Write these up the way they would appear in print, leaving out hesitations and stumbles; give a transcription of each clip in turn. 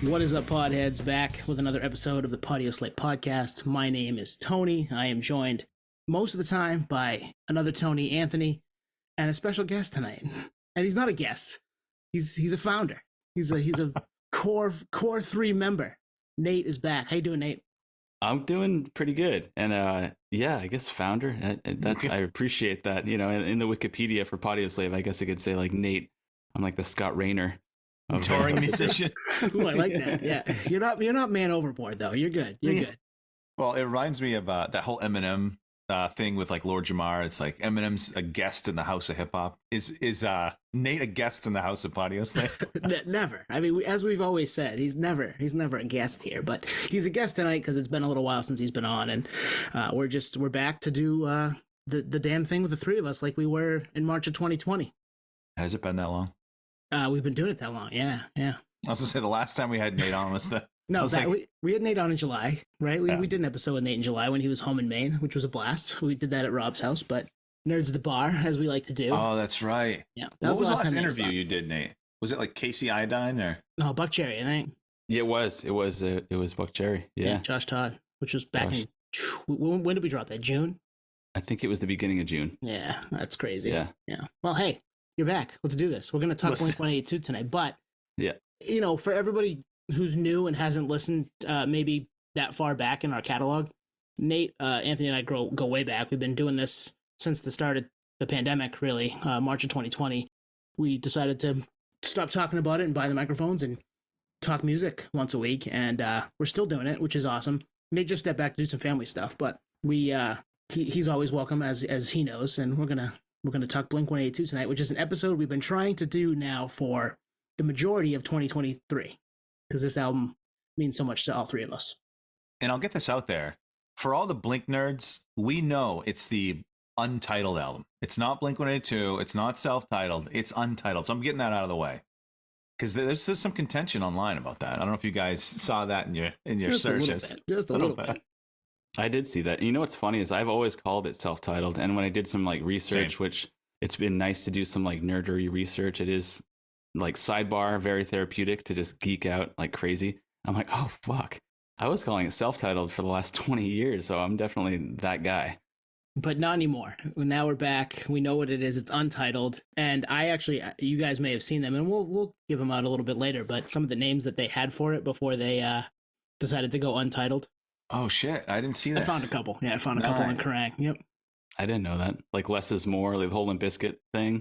What is up, podheads? Back with another episode of the Podioslave podcast. My name is Tony. I am joined most of the time by another Tony, Anthony, and a special guest tonight. And he's not a guest. He's a founder. He's a core 3 member. Nate is back. How you doing, Nate? I'm doing pretty good, and yeah, I guess founder. I appreciate that. You know, in the Wikipedia for Podioslave, I guess I could say like Nate. I'm like the Scott Rayner of touring musician. Ooh, I like that. Yeah, you're not man overboard though. You're good. You're good. Well, it reminds me of that whole Eminem thing with like Lord Jamar. It's like Eminem's a guest in the House of Hip Hop. Is Nate a guest in the House of Podioslave? Never. I mean, as we've always said, he's never a guest here, but he's a guest tonight because it's been a little while since he's been on, and we're back to do the damn thing with the three of us like we were in March of 2020. Has it been that long? We've been doing it that long. Yeah. I was gonna say the last time we had Nate on was the. No, we had Nate on in July, right? We did an episode with Nate in July when he was home in Maine, which was a blast. We did that at Rob's house, but Nerds at the Bar, as we like to do. Oh, that's right. Yeah. What was the last interview you did, Nate? Was it like Casey Iodine or? No, Buck Cherry, I think. Yeah, it was Buck Cherry. Yeah. Josh Todd, which was back in. When did we drop that? June? I think it was the beginning of June. Yeah, that's crazy. Yeah. Well, hey, you're back. Let's do this. We're going to talk Blink-182 tonight, but yeah, you know, for everybody who's new and hasn't listened maybe that far back in our catalog, Nate, Anthony, and I go way back. We've been doing this since the start of the pandemic, really, March of 2020. We decided to stop talking about it and buy the microphones and talk music once a week, and we're still doing it, which is awesome. Nate just stepped back to do some family stuff, but he's always welcome, as he knows, and we're gonna talk Blink-182 tonight, which is an episode we've been trying to do now for the majority of 2023, because this album means so much to all three of us. And I'll get this out there. For all the Blink nerds, we know it's the Untitled album. It's not Blink-182. It's not self-titled. It's Untitled. So I'm getting that out of the way. Because there's some contention online about that. I don't know if you guys saw that in your searches. Just a little bit. I did see that. You know what's funny is I've always called it self-titled, and when I did some like research, which it's been nice to do some like nerdery research, it is like sidebar, very therapeutic to just geek out like crazy. I'm like, oh fuck, I was calling it self-titled for the last 20 years, so I'm definitely that guy. But not anymore. Now we're back. We know what it is. It's Untitled, and you guys may have seen them, and we'll give them out a little bit later. But some of the names that they had for it before they decided to go Untitled. Oh shit, I didn't see that. I found a couple. Yeah, I found a couple on Kerrang. Yep. I didn't know that. Like less is more, like the whole Limp Bizkit thing.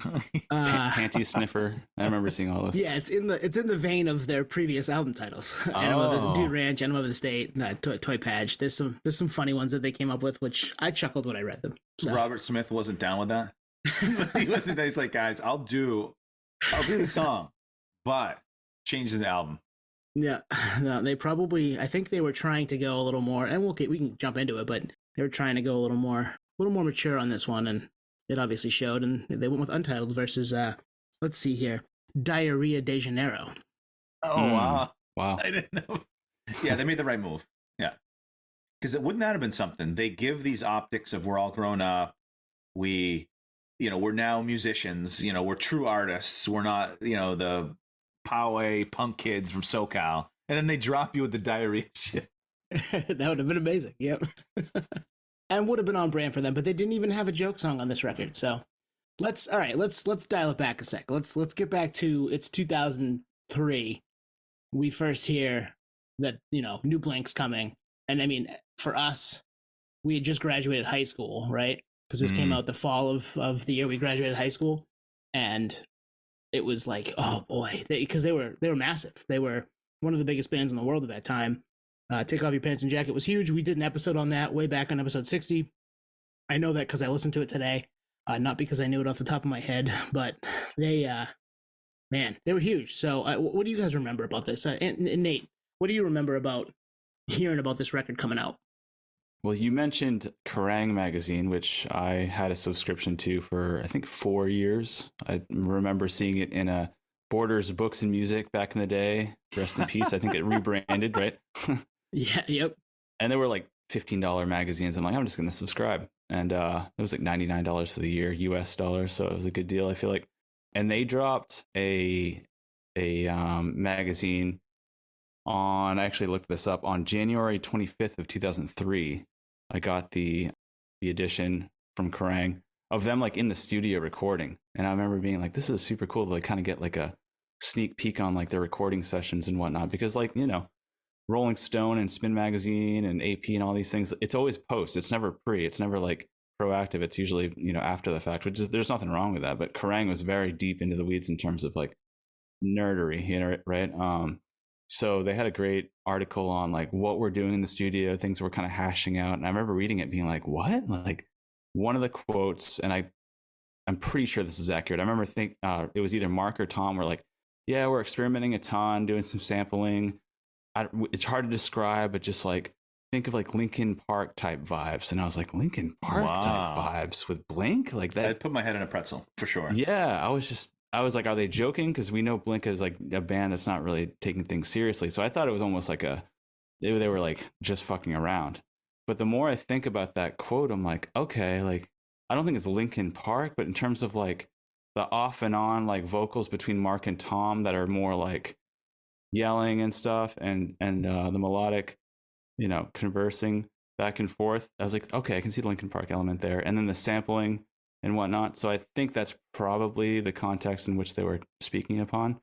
Panty sniffer. I remember seeing all those. Yeah, it's in the vein of their previous album titles. Enema of Dude Ranch, Enema of the State, Toy Patch. There's some funny ones that they came up with, which I chuckled when I read them. So. Robert Smith wasn't down with that. He wasn't. He's like, guys, I'll do the song, but change the album. Yeah, no, they probably. I think they were trying to go a little more, and we can jump into it, but they were trying to go a little more mature on this one, and it obviously showed. And they went with Untitled versus let's see here, Diarrhea de Janeiro. Oh wow! I didn't know. Yeah, they made the right move. Yeah, because it wouldn't that have been something? They give these optics of we're all grown up. We're now musicians. We're true artists. We're not the Poway punk kids from SoCal, and then they drop you with the diarrhea shit. That would have been amazing. Yep. And would have been on brand for them, but they didn't even have a joke song on this record. So let's dial it back a sec. Let's get back to it's 2003. We first hear that new Blink's coming, and I mean for us, we had just graduated high school, right? Because this came out the fall of the year we graduated high school, and it was like, oh boy, because they were massive. They were one of the biggest bands in the world at that time. Take Off Your Pants and Jacket was huge. We did an episode on that way back on episode 60. I know that because I listened to it today, not because I knew it off the top of my head, but they were huge. So what do you guys remember about this? And Nate, what do you remember about hearing about this record coming out? Well, you mentioned Kerrang magazine, which I had a subscription to for, I think, 4 years. I remember seeing it in a Borders Books and Music back in the day. Rest in peace. I think it rebranded, right? Yeah, yep. And they were like $15 magazines. I'm like, I'm just going to subscribe. And it was like $99 for the year, US dollars. So it was a good deal, I feel like. And they dropped a magazine I actually looked this up on January 25th of 2003. I got the edition from Kerrang of them like in the studio recording, and I remember being like, "This is super cool to like kind of get like a sneak peek on like their recording sessions and whatnot." Because like Rolling Stone and Spin Magazine and AP and all these things, it's always post. It's never pre. It's never like proactive. It's usually after the fact, which is there's nothing wrong with that. But Kerrang was very deep into the weeds in terms of like nerdery, right? So they had a great article on like what we're doing in the studio, things we're kind of hashing out. And I remember reading it being like, what? Like one of the quotes, and I'm pretty sure this is accurate. I remember it was either Mark or Tom were like, yeah, we're experimenting a ton, doing some sampling. It's hard to describe, but just like think of like Linkin Park type vibes. And I was like, Linkin Park type vibes with Blink? Like that. I'd put my head in a pretzel for sure. Yeah, I was like, are they joking? Because we know Blink is like a band that's not really taking things seriously. So I thought it was almost like they were like just fucking around. But the more I think about that quote, I'm like, okay, like I don't think it's Linkin Park, but in terms of like the off and on like vocals between Mark and Tom that are more like yelling and stuff, and the melodic, conversing back and forth, I was like, okay, I can see the Linkin Park element there, and then the sampling and whatnot. So I think that's probably the context in which they were speaking upon.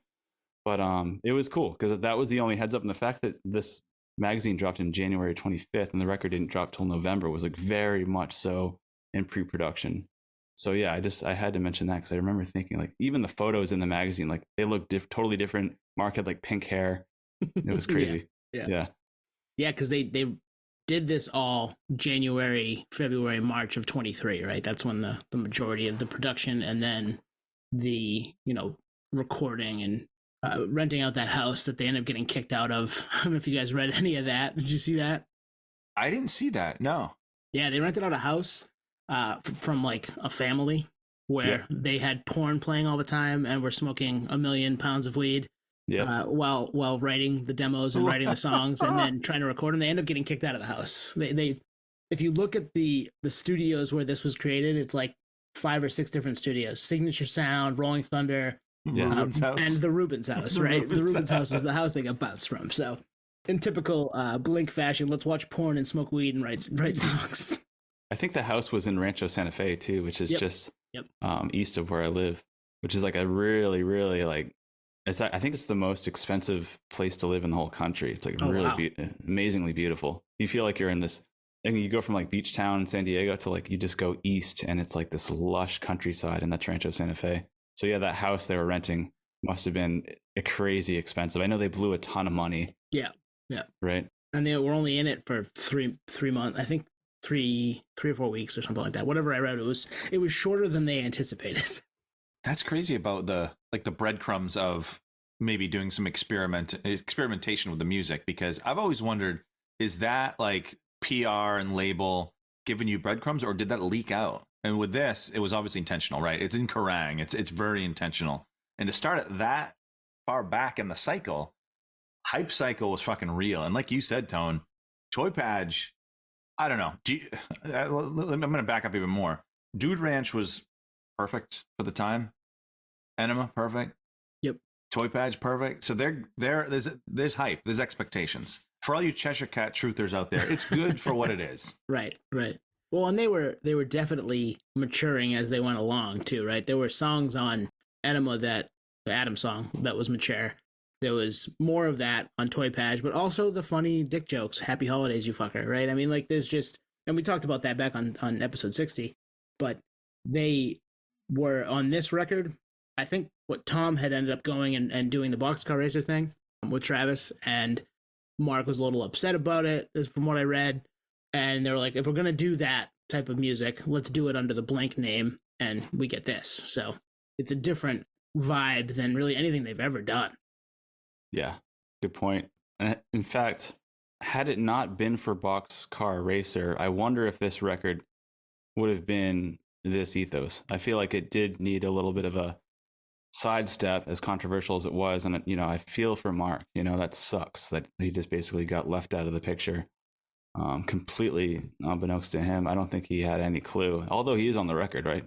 But it was cool because that was the only heads up, and the fact that this magazine dropped in January 25th and the record didn't drop till November was like very much so in pre-production. So yeah, I had to mention that because I remember thinking like even the photos in the magazine, like they looked totally different. Mark had like pink hair. It was crazy. Yeah. Because they did this all January, February, March of 23, right? That's when the majority of the production, and then the recording and renting out that house that they ended up getting kicked out of. I don't know if you guys read any of that. Did you see that? I didn't see that. No. Yeah, they rented out a house from like a family where they had porn playing all the time and were smoking 1 million pounds of weed while writing the demos and writing the songs and then trying to record them. They end up getting kicked out of the house. They if you look at the studios where this was created, it's like 5 or 6 different studios: Signature Sound, Rolling Thunder, and the Rubens house, right? The Rubens house is the house they got bounced from. So in typical Blink fashion, let's watch porn and smoke weed and write songs. I think the house was in Rancho Santa Fe too, which is just east of where I live, which is like a really, really like, I think it's the most expensive place to live in the whole country. It's like amazingly beautiful. You feel like you're in this, and you go from like beach town San Diego to like, you just go east and it's like this lush countryside, and that's Rancho Santa Fe. So yeah, that house they were renting must have been a crazy expensive. I know they blew a ton of money. Yeah. Right. And they were only in it for three months. I think 3 or 4 weeks or something like that. Whatever I read, it was shorter than they anticipated. That's crazy about the breadcrumbs of maybe doing some experimentation with the music, because I've always wondered, is that like PR and label giving you breadcrumbs, or did that leak out? And with this, it was obviously intentional, right? It's in Kerrang. It's very intentional. And to start it that far back in the cycle, hype cycle was fucking real. And like you said, Tone, Toy Padge, I don't know. I'm going to back up even more. Dude Ranch was perfect for the time. Enema, perfect. Yep. Toy Padge, perfect. So there's hype. There's expectations. For all you Cheshire Cat truthers out there, it's good for what it is. Right. Well, and they were definitely maturing as they went along too, right? There were songs on Enema, the Adam song, that was mature. There was more of that on Toy Padge, but also the funny dick jokes. Happy holidays, you fucker, right? I mean, like, there's just, and we talked about that back on episode 60, but they were on this record. I think what Tom had ended up going and doing the boxcar racer thing with Travis, and Mark was a little upset about it, from what I read. And they were like, if we're going to do that type of music, let's do it under the Blink name, and we get this. So it's a different vibe than really anything they've ever done. Yeah, good point. And in fact, had it not been for Boxcar Racer, I wonder if this record would have been this ethos. I feel like it did need a little bit of a sidestep, as controversial as it was. And, I feel for Mark, that sucks that he just basically got left out of the picture, completely unbeknownst to him. I don't think he had any clue, although he is on the record, right?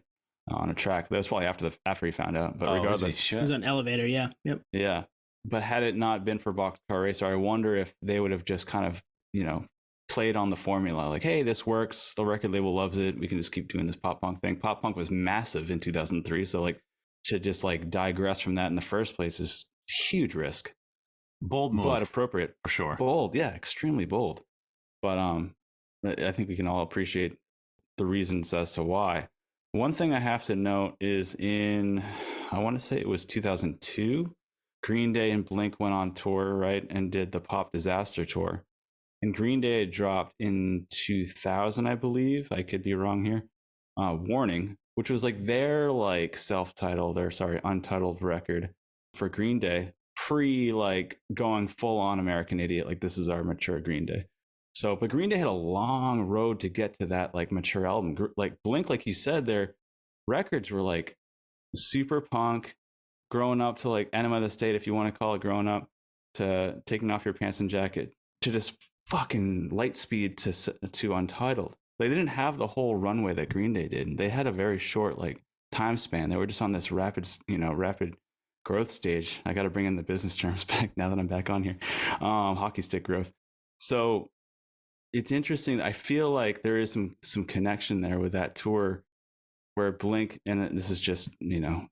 On a track. That was probably after he found out. But regardless, he was on Elevator, yeah. Yep. Yeah. but had it not been for Boxcar Racer, I wonder if they would have just kind of, played on the formula. Like, hey, this works. The record label loves it. We can just keep doing this pop punk thing. Pop punk was massive in 2003. So like to just like digress from that in the first place is huge risk. Bold move. But appropriate. For sure. Bold. Yeah. Extremely bold. But I think we can all appreciate the reasons as to why. One thing I have to note is I want to say it was 2002, Green Day and Blink went on tour, right? And did the Pop Disaster tour. And Green Day had dropped in 2000, I believe. I could be wrong here. Warning, which was like their like untitled record for Green Day, pre like going full on American Idiot. Like this is our mature Green Day. So, but Green Day had a long road to get to that like mature album. Like Blink, like you said, their records were like super punk, growing up to like Enema of the State, if you want to call it growing up, to Taking Off Your Pants and Jacket, to just fucking light speed to Untitled. They didn't have the whole runway that Green Day did. They had a very short like time span. They were just on this rapid growth stage. I got to bring in the business terms back now that I'm back on here. Hockey stick growth. So it's interesting. I feel like there is some connection there with that tour where Blink, and this is just,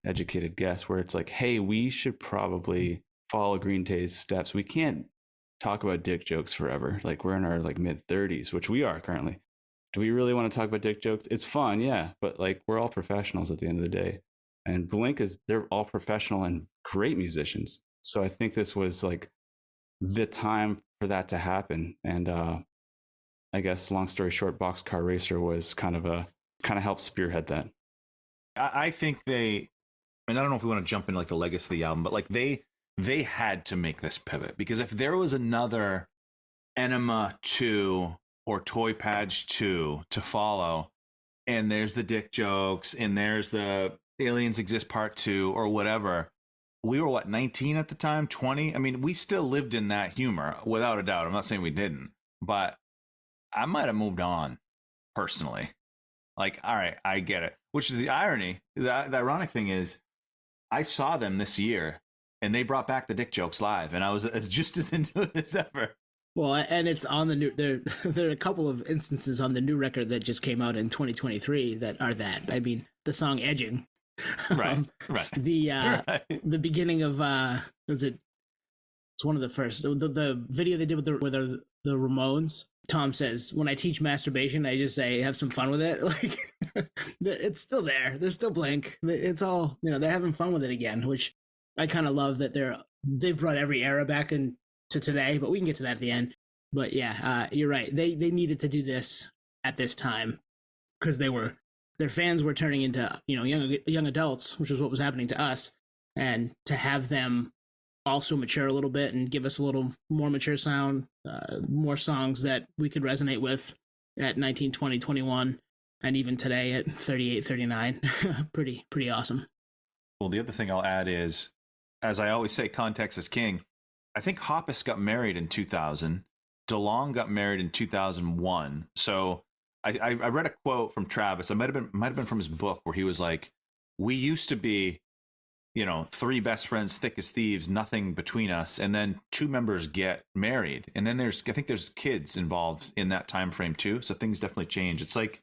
educated guess, where it's like, hey, we should probably follow Green Day's steps. We can't talk about dick jokes forever. Like we're in our like mid 30s, which we are currently. Do we really want to talk about dick jokes? It's fun, yeah, but like we're all professionals at the end of the day. And Blink they're all professional and great musicians. So I think this was like the time for that to happen. And I guess long story short, Boxcar Racer was kind of helped spearhead that. I think and I don't know if we want to jump into like the legacy of the album, but like they had to make this pivot, because if there was another Enema 2 or Toy Patch 2 to follow, and there's the dick jokes and there's the Aliens Exist Part 2 or whatever, we were 19 at the time, 20. I mean, we still lived in that humor without a doubt. I'm not saying we didn't, but I might have moved on personally. Like, all right, I get it. Which is the irony. The ironic thing is, I saw them this year, and they brought back the dick jokes live, and I was just as into it as ever. Well, and it's on the new. There are a couple of instances on the new record that just came out in 2023 that are that. I mean, the song "Edging," right, right. The beginning of it's one of the first the video they did with the Ramones. Tom says, when I teach masturbation, I just say, have some fun with it. Like, it's still there. There's still Blink. It's all, they're having fun with it again, which I kind of love that they've brought every era back into today, but we can get to that at the end. But yeah, you're right. They needed to do this at this time because their fans were turning into, young adults, which is what was happening to us. And to have them also mature a little bit and give us a little more mature sound, more songs that we could resonate with at 19, 20, 21, and even today at 38, 39. pretty awesome. Well, the other thing I'll add is, as I always say, context is king. I think Hoppus got married in 2000. DeLong got married in 2001. So I read a quote from Travis. It might have been from his book, where he was like, we used to be, three best friends, thick as thieves, nothing between us. And then two members get married. And then I think there's kids involved in that time frame too. So things definitely change. It's like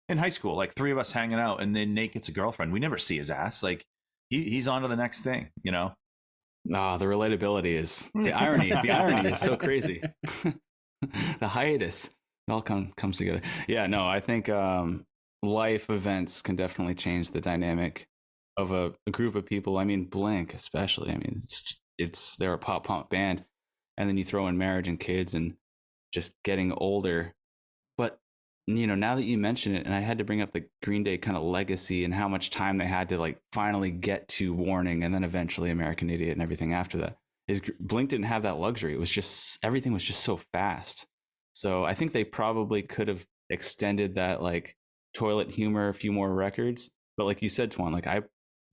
in high school, like three of us hanging out, and then Nate gets a girlfriend. We never see his ass. Like he's on to the next thing, No, the relatability is the irony. The irony is so crazy. The hiatus, it all comes together. Yeah, no, I think life events can definitely change the dynamic of a group of people. I mean, Blink especially. I mean, they're a pop punk band, and then you throw in marriage and kids and just getting older. But now that you mention it, and I had to bring up the Green Day kind of legacy and how much time they had to like finally get to Warning, and then eventually American Idiot and everything after that. Blink didn't have that luxury. It was just, everything was just so fast. So I think they probably could have extended that like toilet humor a few more records. But like you said, Twan, like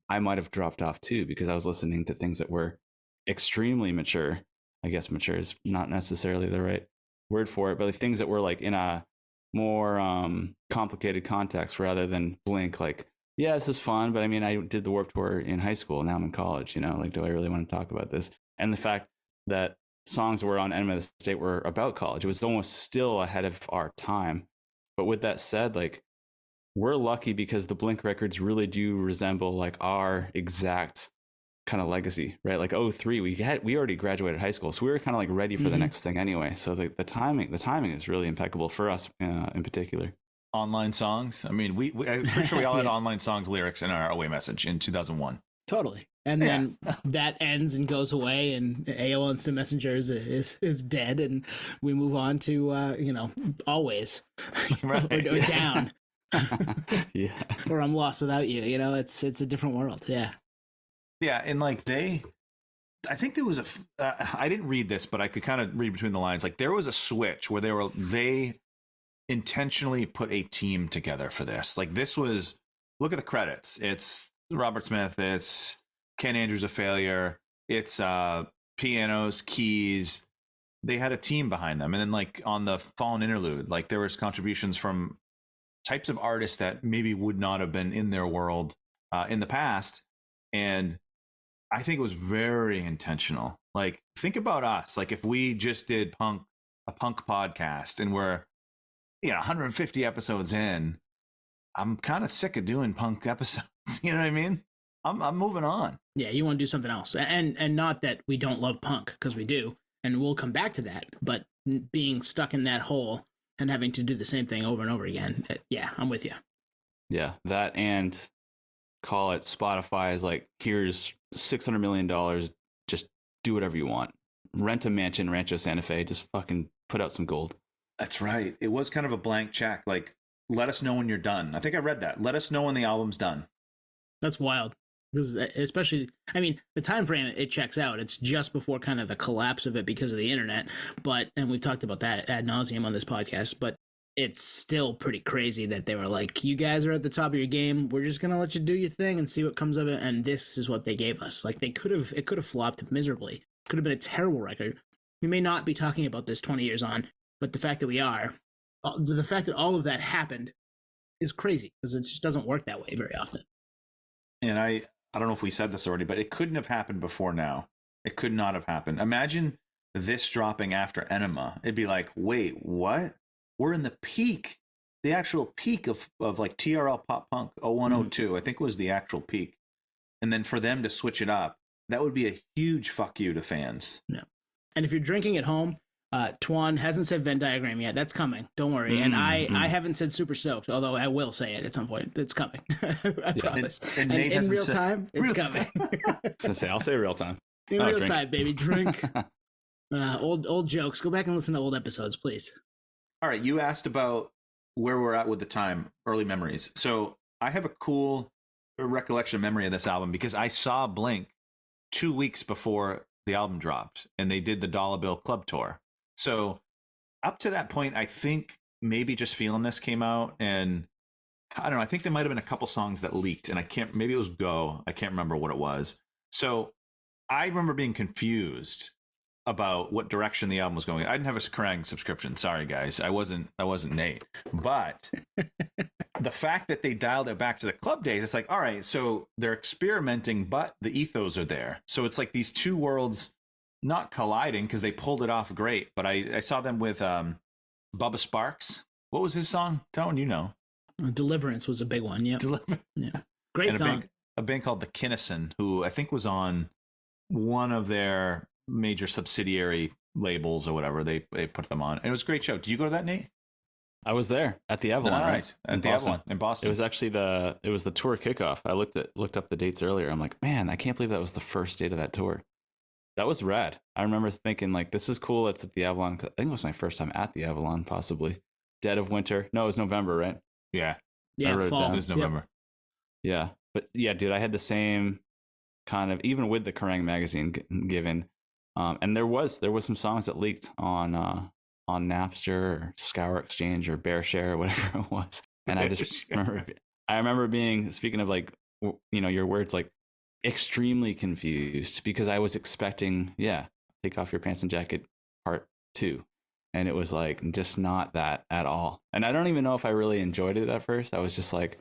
I might have dropped off too, because I was listening to things that were extremely mature. I guess mature is not necessarily the right word for it, but like things that were like in a more complicated context rather than Blink. Like, yeah, this is fun, but I mean, I did the Warped Tour in high school. Now I'm in college, like, do I really want to talk about this? And the fact that songs were on Enemy of the State were about college, it was almost still ahead of our time. But with that said, like, we're lucky because the Blink records really do resemble like our exact kind of legacy, right? Like 03, we already graduated high school, so we were kind of like ready for the next thing anyway. So the timing is really impeccable for us in particular. Online songs. I mean, I'm pretty sure we all had online songs lyrics in our away message in 2001. Totally. And then that ends and goes away, and AOL Instant Messenger is dead, and we move on to always Right. or down. Yeah. Or I'm lost without you. It's a different world. Yeah. Yeah, and like I think there was I didn't read this, but I could kind of read between the lines. Like there was a switch where they intentionally put a team together for this. Like this was, look at the credits. It's Robert Smith. It's Ken Andrews, A Failure. It's pianos, keys. They had a team behind them. And then like on the Fallen Interlude, like there was contributions from types of artists that maybe would not have been in their world in the past. And I think it was very intentional. Like, think about us. Like, if we just did a punk podcast, and we're 150 episodes in, I'm kind of sick of doing punk episodes. You know what I mean? I'm moving on. Yeah, you want to do something else, and not that we don't love punk, because we do, and we'll come back to that. But being stuck in that hole and having to do the same thing over and over again, yeah, I'm with you. Yeah, that, and call it Spotify is like, here's $600 million, just do whatever you want, rent a mansion, Rancho Santa Fe, just fucking put out some gold. That's right. It was kind of a blank check. Like, let us know when you're done. I think I read that. Let us know when the album's done. That's wild. Especially, I mean, the time frame it checks out. It's just before kind of the collapse of it because of the internet. And we've talked about that ad nauseum on this podcast. But it's still pretty crazy that they were like, you guys are at the top of your game. We're just going to let you do your thing and see what comes of it. And this is what they gave us. Like, it could have flopped miserably. Could have been a terrible record. We may not be talking about this 20 years on, but the fact that we are, the fact that all of that happened is crazy, because it just doesn't work that way very often. And I don't know if we said this already, but it couldn't have happened before now. It could not have happened. Imagine this dropping after Enema. It'd be like, wait, what? We're in the peak, the actual peak of like TRL pop punk 0102, I think was the actual peak. And then for them to switch it up, that would be a huge fuck you to fans. Yeah. And if you're drinking at home, Twan hasn't said Venn diagram yet. That's coming. Don't worry. And I haven't said super stoked, although I will say it at some point. It's coming. I promise. And in real time, it's coming. I'll say real time. In real time, baby. Drink. Old jokes. Go back and listen to old episodes, please. All right. You asked about where we're at with the time, early memories. So I have a cool recollection memory of this album because I saw Blink 2 weeks before the album dropped, and they did the Dollar Bill Club tour. So up to that point, I think maybe Just Feeling This came out, and I don't know, I think there might have been a couple songs that leaked, and maybe it was Go. I can't remember what it was. So I remember being confused about what direction the album was going. I didn't have a Kerrang subscription. Sorry, guys. I wasn't Nate. But the fact that they dialed it back to the club days, it's like, all right, so they're experimenting, but the ethos are there. So it's like these two worlds not colliding, because they pulled it off great. But I saw them with Bubba Sparks. What was his song? Tone, you know. Deliverance was a big one. Yep. Yeah. Great and song. A band called the Kinnison, who I think was on one of their major subsidiary labels or whatever. They put them on. And it was a great show. Did you go to that, Nate? I was there at the Avalon. Nice. Right? At the Avalon in Boston. It was actually the tour kickoff. I looked up the dates earlier. I'm like, man, I can't believe that was the first date of that tour. That was rad. I remember thinking, like, this is cool. It's at the Avalon. I think it was my first time at the Avalon, possibly. Dead of winter. No, it was November, right? Yeah. Yeah, fall. It was November. Yep. Yeah. But yeah, dude, I had the same kind of, even with the Kerrang magazine given. And there was some songs that leaked on Napster or Scour Exchange or BearShare or whatever it was. And I just remember being, speaking of like, your words, like, extremely confused, because I was expecting, Take Off Your Pants and Jacket part 2. And it was like, just not that at all. And I don't even know if I really enjoyed it at first. I was just like,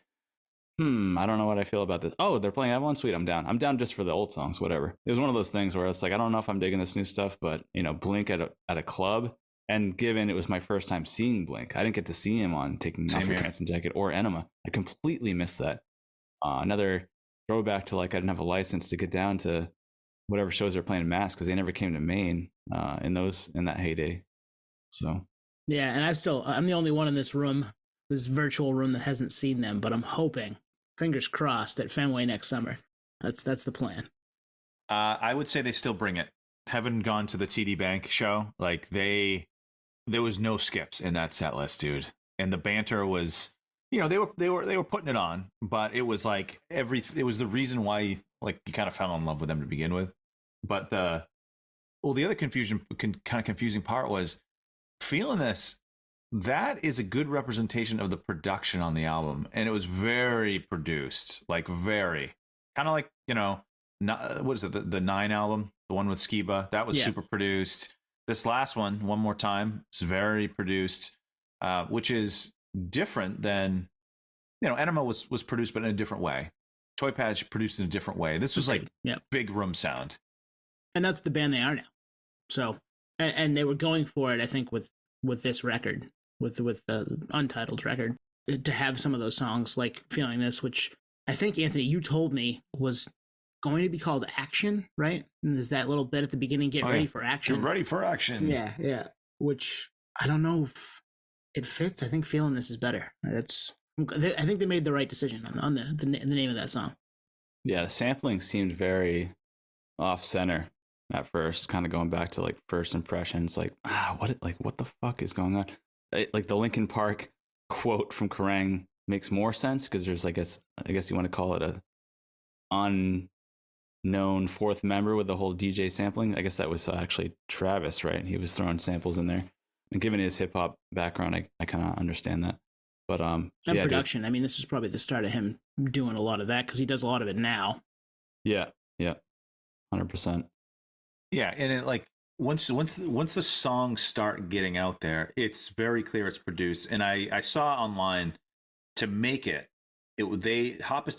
I don't know what I feel about this. Oh, they're playing Avalon Sweet. I'm down. I'm down just for the old songs, whatever. It was one of those things where it's like, I don't know if I'm digging this new stuff, but Blink at a club, and given it was my first time seeing Blink, I didn't get to see him on Taking Off Your Pants and Jacket or Enema. I completely missed that. Another throwback to like I didn't have a license to get down to whatever shows they're playing in Mass because they never came to Maine in that heyday. So yeah, and I'm the only one in this room, this virtual room that hasn't seen them, but I'm hoping, fingers crossed, at Fenway next summer. That's the plan. I would say they still bring it. Haven't gone to the TD Bank show. Like there was no skips in that set list, dude. And the banter was, they were putting it on, but it was like it was the reason why you kind of fell in love with them to begin with. But the other kind of confusing part was feeling this. That is a good representation of the production on the album, and it was very produced, like very kind of like what is it, the 9 album, the one with Skiba, that was super produced. This last one more time, it's very produced, which is different than Enema was produced but in a different way. Toy Patch produced in a different way. This was like big room sound, and that's the band they are now. So and they were going for it, I think, with this record, with the Untitled record, to have some of those songs like Feeling This, which I think, Anthony, you told me was going to be called Action, right? And there's that little bit at the beginning, Get ready for action. Get ready for action. Yeah. Which I don't know if it fits. I think Feeling This is better. I think they made the right decision on the name of that song. Yeah, the sampling seemed very off center at first, kind of going back to like first impressions, like what the fuck is going on? Like the Linkin Park quote from Kerrang makes more sense because there's I guess you want to call it a unknown fourth member with the whole DJ sampling. I guess that was actually Travis, right? He was throwing samples in there, and given his hip hop background, I kind of understand that. But and production. Dude. I mean, this is probably the start of him doing a lot of that because he does a lot of it now. Yeah, 100%. Yeah, and it like once the songs start getting out there, it's very clear it's produced. And I saw online to make it Hoppus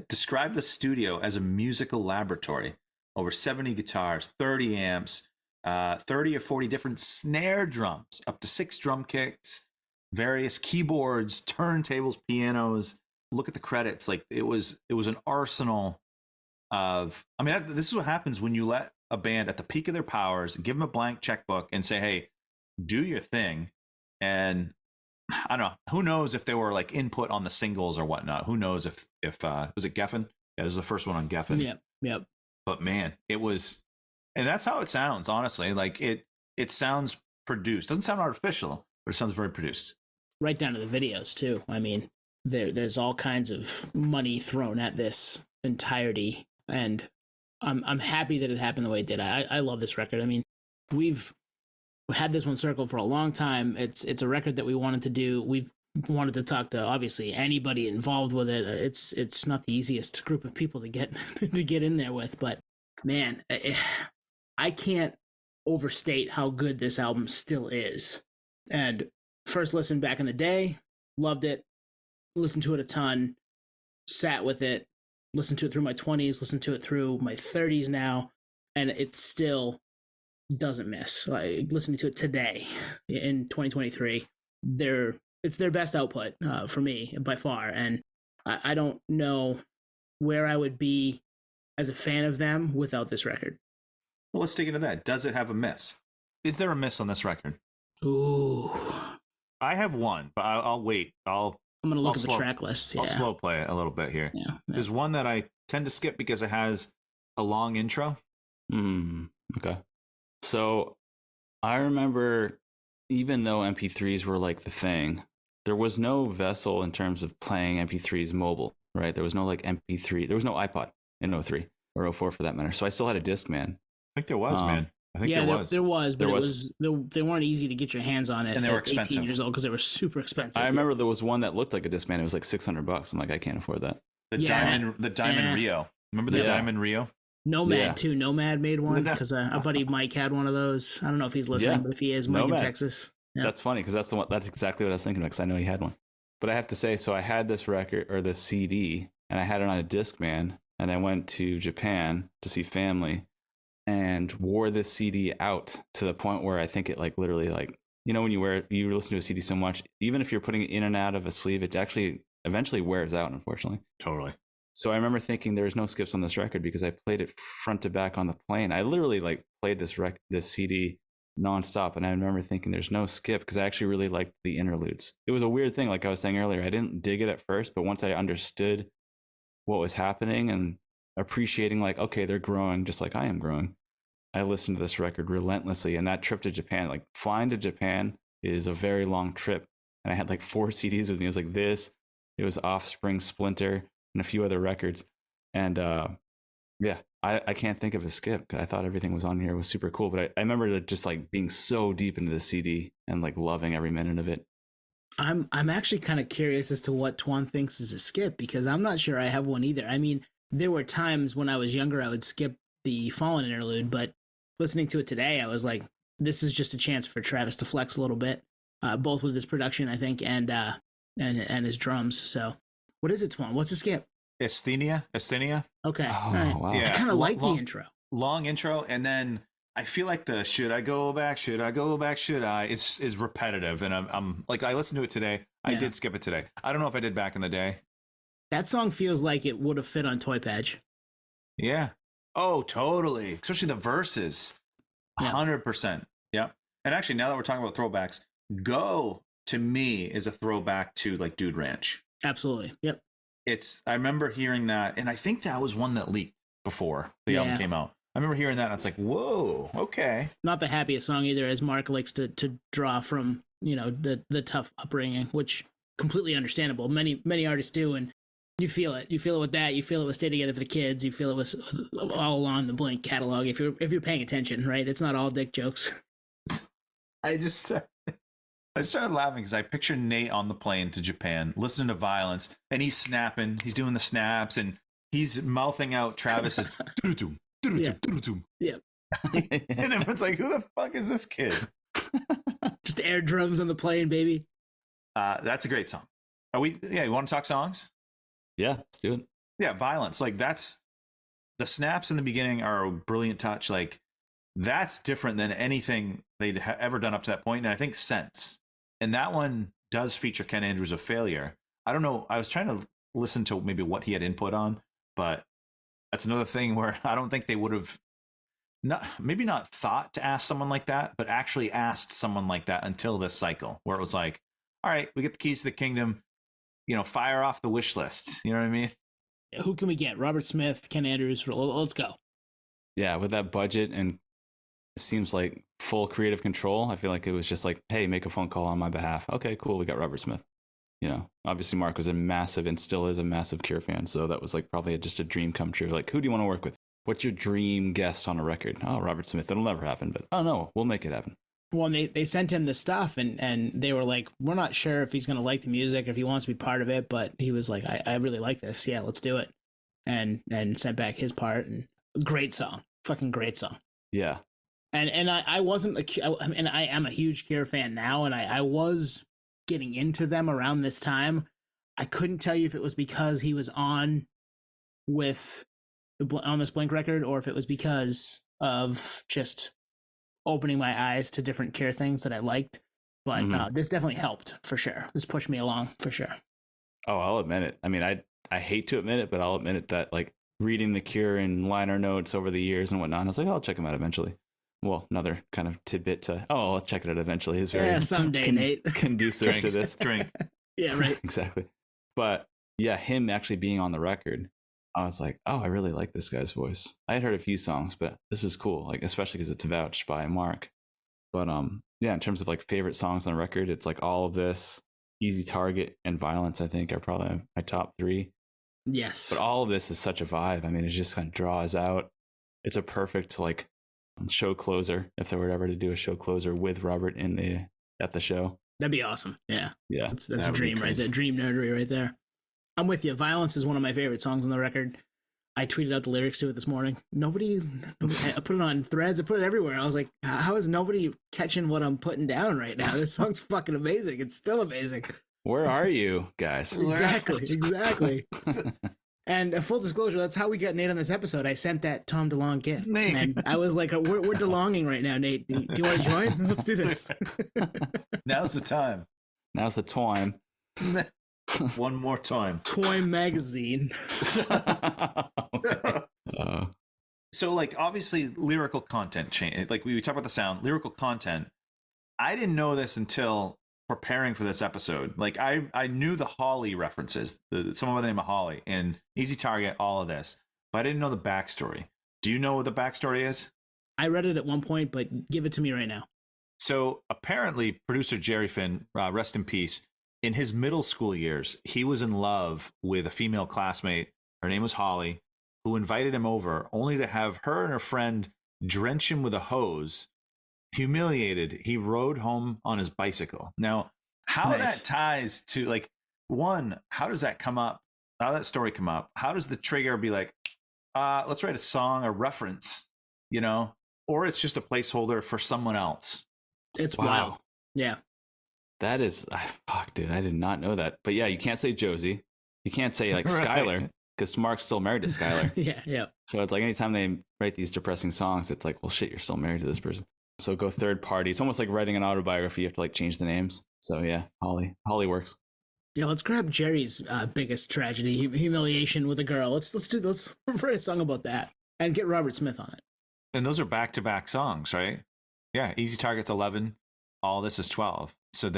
described the studio as a musical laboratory. Over 70 guitars, 30 amps, 30 or 40 different snare drums, up to 6 drum kits, various keyboards, turntables, pianos. Look at the credits. Like it was an arsenal of. I mean, this is what happens when you let a band at the peak of their powers, give them a blank checkbook, and say, "Hey, do your thing." And I don't know. Who knows if there were like input on the singles or whatnot? Who knows if was it Geffen? Yeah, it was the first one on Geffen. Yep. But man, it was, and that's how it sounds. Honestly, like it sounds produced. Doesn't sound artificial, but it sounds very produced. Right down to the videos too. I mean, there's all kinds of money thrown at this entirety, and I'm happy that it happened the way it did. I love this record. I mean, we've had this one circled for a long time. It's a record that we wanted to do. We've wanted to talk to obviously anybody involved with it. It's not the easiest group of people to get in there with, but man, I can't overstate how good this album still is. And first listen back in the day, loved it, listened to it a ton, sat with it, listened to it through my 20s, listened to it through my 30s now, and it still doesn't miss. Like listening to it today in 2023, it's their best output for me by far, and I don't know where I would be as a fan of them without this record. Well, let's dig into that. Does it have a miss? Is there a miss on this record? Ooh, I have one, but I'll wait. I'm gonna look at the track list. Yeah. I'll slow play it a little bit here. Yeah. There's one that I tend to skip because it has a long intro. Okay. So I remember, even though MP3s were like the thing, there was no vessel in terms of playing MP3s mobile, right? There was no like MP3. There was no iPod in 03 or 04 for that matter. So I still had a Discman. I think there was, man. I think there was, but they weren't easy to get your hands on it. And they were expensive. 18 years old because they were super expensive. I remember there was one that looked like a Discman. It was like $600. I'm like, I can't afford that. The Diamond Rio. Remember the Diamond Rio? Nomad too. Nomad made one because a buddy Mike had one of those. I don't know if he's listening, but if he is, Mike in Texas. Yeah. That's funny because that's exactly what I was thinking of because I know he had one. But I have to say, so I had this record or this CD, and I had it on a Discman, and I went to Japan to see family, and wore this CD out to the point where I think it like literally like, you know, when you listen to a CD so much, even if you're putting it in and out of a sleeve, it actually eventually wears out, unfortunately. Totally. So I remember thinking there's no skips on this record because I played it front to back on the plane. I literally like played this CD nonstop, and I remember thinking there's no skip because I actually really liked the interludes. It was a weird thing, like I was saying earlier. I didn't dig it at first, but once I understood what was happening and appreciating, like, okay, they're growing just like I am growing, I listened to this record relentlessly. And that trip to Japan, like flying to Japan is a very long trip, and I had like 4 CDs with me. It was like this, it was Offspring, Splinter, and a few other records. And yeah, I can't think of a skip. I thought everything was on here. It was super cool. But I remember just like being so deep into the CD and like loving every minute of it. I'm actually kind of curious as to what Twan thinks is a skip, because I'm not sure I have one either. I mean, there were times when I was younger I would skip the Fallen interlude, but listening to it today, I was like, this is just a chance for Travis to flex a little bit, both with his production, I think, and his drums. So, what is it, Twan? What's a skip? Asthenia. Okay. Oh, all right. wow. I kind of like the intro. Long intro, and then I feel like the should I go back, should I is repetitive, and I'm like, I listened to it today. I did skip it today. I don't know if I did back in the day. That song feels like it would have fit on Toy Patch. Yeah. Oh, totally. Especially the verses. 100%. Yeah. And actually, now that we're talking about throwbacks, Go to me is a throwback to like Dude Ranch. Absolutely. Yep. I remember hearing that, and I think that was one that leaked before the album came out. I remember hearing that, and it's like, whoa, okay. Not the happiest song either, as Mark likes to draw from, you know, the tough upbringing, which completely understandable. Many artists do, and you feel it. You feel it with that. You feel it with Stay Together for the Kids. You feel it with all along the Blink catalog. If you're paying attention, right? It's not all dick jokes. I just started laughing because I pictured Nate on the plane to Japan, listening to Violence, and he's snapping. He's doing the snaps, and he's mouthing out Travis's doo-doo-doo, doo-doo-doo, doo-doo-doo. Yeah. And everyone's like, who the fuck is this kid? Just air drums on the plane, baby. That's a great song. You want to talk songs? Yeah, let's do it. Yeah, Violence. Like, that's the snaps in the beginning are a brilliant touch. Like, that's different than anything they'd ever done up to that point. And I think Sense. And that one does feature Ken Andrews of Failure. I don't know. I was trying to listen to maybe what he had input on, but that's another thing where I don't think they would have not thought to ask someone like that, but actually asked someone like that until this cycle where it was like, all right, we get the keys to the kingdom, you know, fire off the wish list. You know what I mean? Who can we get? Robert Smith, Ken Andrews. Let's go. Yeah, with that budget and it seems like full creative control, I feel like it was just like, hey, make a phone call on my behalf. Okay, cool. We got Robert Smith. You know, obviously Mark was a massive and still is a massive Cure fan. So that was like probably just a dream come true. Like, who do you want to work with? What's your dream guest on a record? Oh, Robert Smith. It'll never happen, but oh no, we'll make it happen. Well, they sent him the stuff and they were like, we're not sure if he's going to like the music, if he wants to be part of it, but he was like, I really like this. Yeah, let's do it. And sent back his part, and great song. Fucking great song. Yeah. And I wasn't and I am a huge Cure fan now, and I was getting into them around this time. I couldn't tell you if it was because he was on this Blink record, or if it was because of just opening my eyes to different Cure things that I liked. But this definitely helped for sure. This pushed me along for sure. Oh, I'll admit it. I mean, I hate to admit it, but I'll admit it that like reading the Cure in liner notes over the years and whatnot, I was like, I'll check them out eventually. Well, another kind of tidbit to, I'll check it out eventually is very someday, Nate. conducive to this. Drink. Yeah, right. Exactly. But yeah, him actually being on the record, I was like, oh, I really like this guy's voice. I had heard a few songs, but this is cool, like especially because it's vouched by Mark. But yeah, in terms of like favorite songs on the record, it's like all of this, Easy Target, and Violence, I think are probably my top 3. Yes. But all of this is such a vibe. I mean, it just kind of draws out. It's a perfect like show closer if they were ever to do a show closer with Robert at the show. That'd be awesome. Yeah. That's that a dream right there. Dream nerdery right there. I'm with you. Violence is one of my favorite songs on the record. I tweeted out the lyrics to it this morning. Nobody I put it on Threads. I put it everywhere. I was like, how is nobody catching what I'm putting down right now? This song's fucking amazing. It's still amazing. Where are you guys? Exactly. And full disclosure, that's how we got Nate on this episode. I sent that Tom DeLonge gift, Nate. and I was like, "We're DeLonging right now, Nate. Do you want to join? Let's do this." Now's the time. Now's the time. One more time. Toy magazine. So, like, obviously, lyrical content change. Like we talk about the sound, lyrical content. I didn't know this until preparing for this episode. Like, I knew the Holly references, someone by the name of Holly, and Easy Target, all of this, but I didn't know the backstory. Do you know what the backstory is? I read it at one point, but give it to me right now. So apparently, producer Jerry Finn, rest in peace, in his middle school years, he was in love with a female classmate. Her name was Holly, who invited him over, only to have her and her friend drench him with a hose. Humiliated, he rode home on his bicycle. Now, how that ties to, like, one, how does that come up? How did that story come up? How does the trigger be like, let's write a song, a reference, you know? Or it's just a placeholder for someone else. It's Wow. wild. Yeah. That is, fuck, dude, I did not know that. But yeah, you can't say Josie. You can't say like Right. Skylar, because Mark's still married to Skylar. Yeah. So it's like anytime they write these depressing songs, it's like, well, shit, you're still married to this person. So go third party. It's almost like writing an autobiography. You have to like change the names. So yeah, Holly works. Yeah, let's grab Jerry's biggest tragedy, humiliation with a girl. Let's write a song about that and get Robert Smith on it. And those are back-to-back songs, right? Yeah, Easy Target's 11. All this is 12. So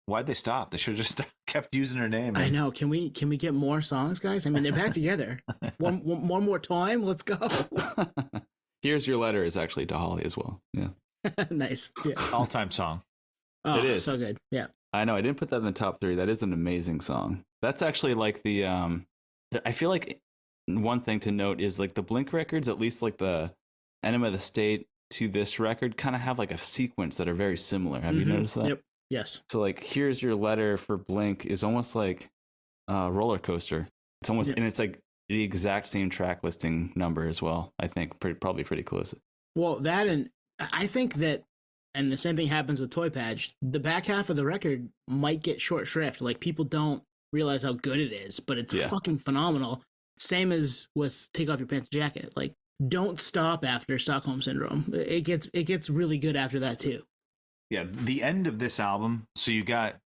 why'd they stop? They should have just kept using her name. I know. Can we get more songs, guys? I mean, they're back together. One more time. Let's go. Here's Your Letter is actually to Holly as well. Yeah. Nice. Yeah. All-time song. Oh, It is. so good. Yeah. I know. I didn't put that in the top 3. That is an amazing song. That's actually like I feel like one thing to note is like the Blink records, at least like the Enema of the State to this record, kind of have like a sequence that are very similar. Have you noticed that? Yep. Yes. So like Here's Your Letter for Blink is almost like a roller coaster. It's almost, and it's like the exact same track listing number as well. I think probably pretty close. Well, that, and I think that, and the same thing happens with Toy Patch. The back half of the record might get short shrift. Like, people don't realize how good it is, but it's fucking phenomenal. Same as with Take Off Your Pants and Jacket. Like, don't stop after Stockholm Syndrome. It gets really good after that too. Yeah, the end of this album. So you got,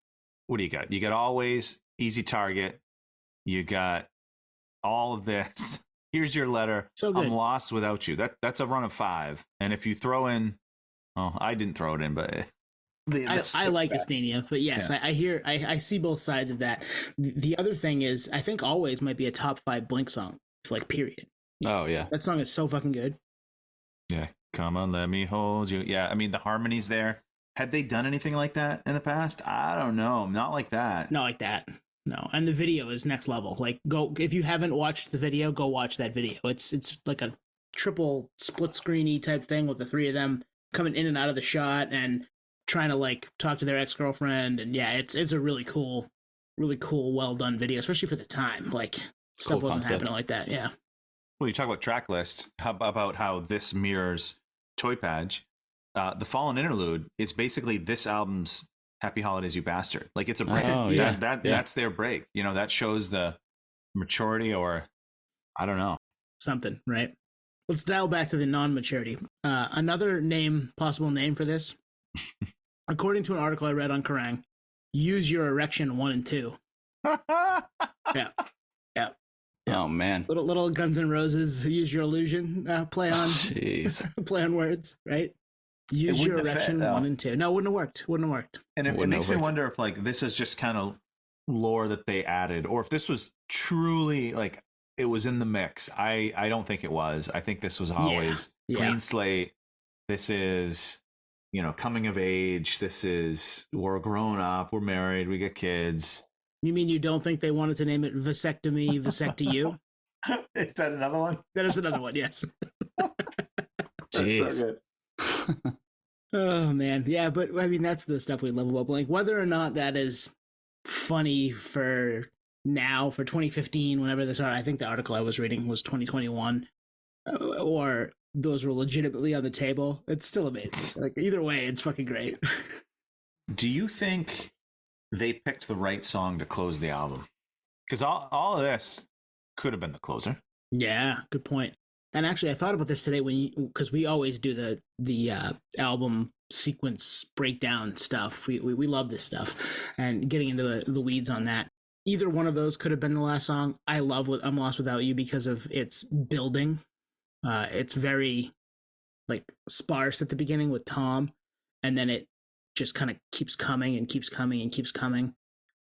what do you got? You got Always, Easy Target. You got all of this. Here's Your Letter. So good. I'm Lost Without You. That's a run of 5. And if you throw in, I didn't throw it in, but I like Estania, but yes, yeah. I see both sides of that. The other thing is, I think Always might be a top 5 Blink song, like, period. Oh yeah, that song is so fucking good. Yeah, come on, let me hold you. Yeah, I mean the harmonies there. Had they done anything like that in the past? I don't know. Not like that. Not like that. No, and the video is next level. Like, go, if you haven't watched the video, go watch that video. It's like a triple split screeny type thing with the 3 of them coming in and out of the shot and trying to like talk to their ex-girlfriend. And yeah, it's a really cool, well done video, especially for the time. Like, stuff cool wasn't concept. happening like that. Yeah. Well, you talk about track lists. How about how this mirrors Toy Patch? The Fallen Interlude is basically this album's Happy Holidays, You Bastard. Like, it's a break. That's their break. You know, that shows the maturity, or I don't know. Something, right? Let's dial back to the non-maturity. Another possible name for this, according to an article I read on Kerrang, Use Your Erection 1 and 2. Yeah. Oh man, little Guns N' Roses, Use Your Illusion, play on words, right? Use Your Erection 1 and 2. No, it wouldn't have worked. And it makes me wonder if like this is just kind of lore that they added, or if this was truly like it was in the mix. I don't think it was. I think this was always clean slate. This is, coming of age. This is, we're grown up, we're married, we get kids. You mean you don't think they wanted to name it Vasectomy, Vasecto-You? Is that another one? That is another one, yes. Jeez. Oh, man. Yeah, but I mean, that's the stuff we love about Blink. Whether or not that is funny for now, for 2015, whenever this I think the article I was reading was 2021, or those were legitimately on the table, it's still amazing. Like, either way, it's fucking great. Do you think they picked the right song to close the album. Because all of this could have been the closer. Yeah, good point. And actually, I thought about this today because we always do the album sequence breakdown stuff. We love this stuff, and getting into the weeds on that. Either one of those could have been the last song. I love I'm Lost Without You because of its building. It's very like sparse at the beginning with Tom, and then it just kind of keeps coming and keeps coming and keeps coming.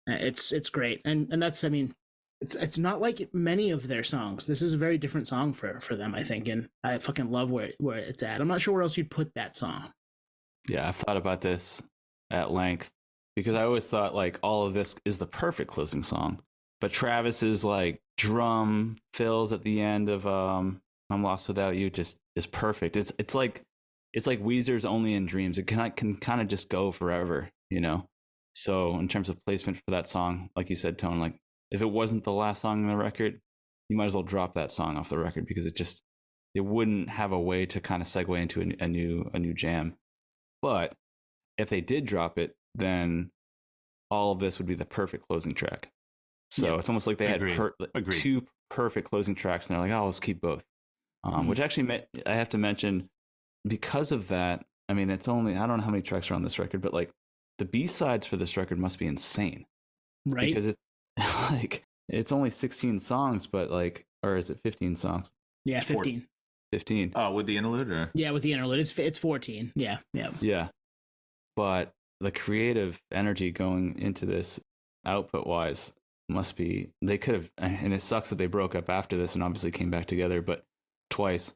It's great, and that's, I mean, it's not like many of their songs. This is a very different song for them, I think, and I fucking love where it's at. I'm not sure where else you'd put that song. Yeah, I've thought about this at length because I always thought like all of this is the perfect closing song, but Travis's like drum fills at the end of I'm Lost Without You just is perfect. It's like Weezer's Only in Dreams. It can kind of just go forever, you know. So in terms of placement for that song, like you said, Tone, like if it wasn't the last song on the record, you might as well drop that song off the record because it wouldn't have a way to kind of segue into a new jam. But if they did drop it, then all of this would be the perfect closing track. So it's almost like they had two perfect closing tracks, and they're like, oh, let's keep both. Which actually I have to mention, because of that, I mean, it's only, I don't know how many tracks are on this record, but like the B-sides for this record must be insane. Right. Because it's like, it's only 16 songs, but like, or is it 15 songs? Yeah, 15. 15. Oh, with the interlude? Or? Yeah, with the interlude. It's 14. Yeah. Yeah. But the creative energy going into this output-wise must be, they could have, and it sucks that they broke up after this and obviously came back together, but twice.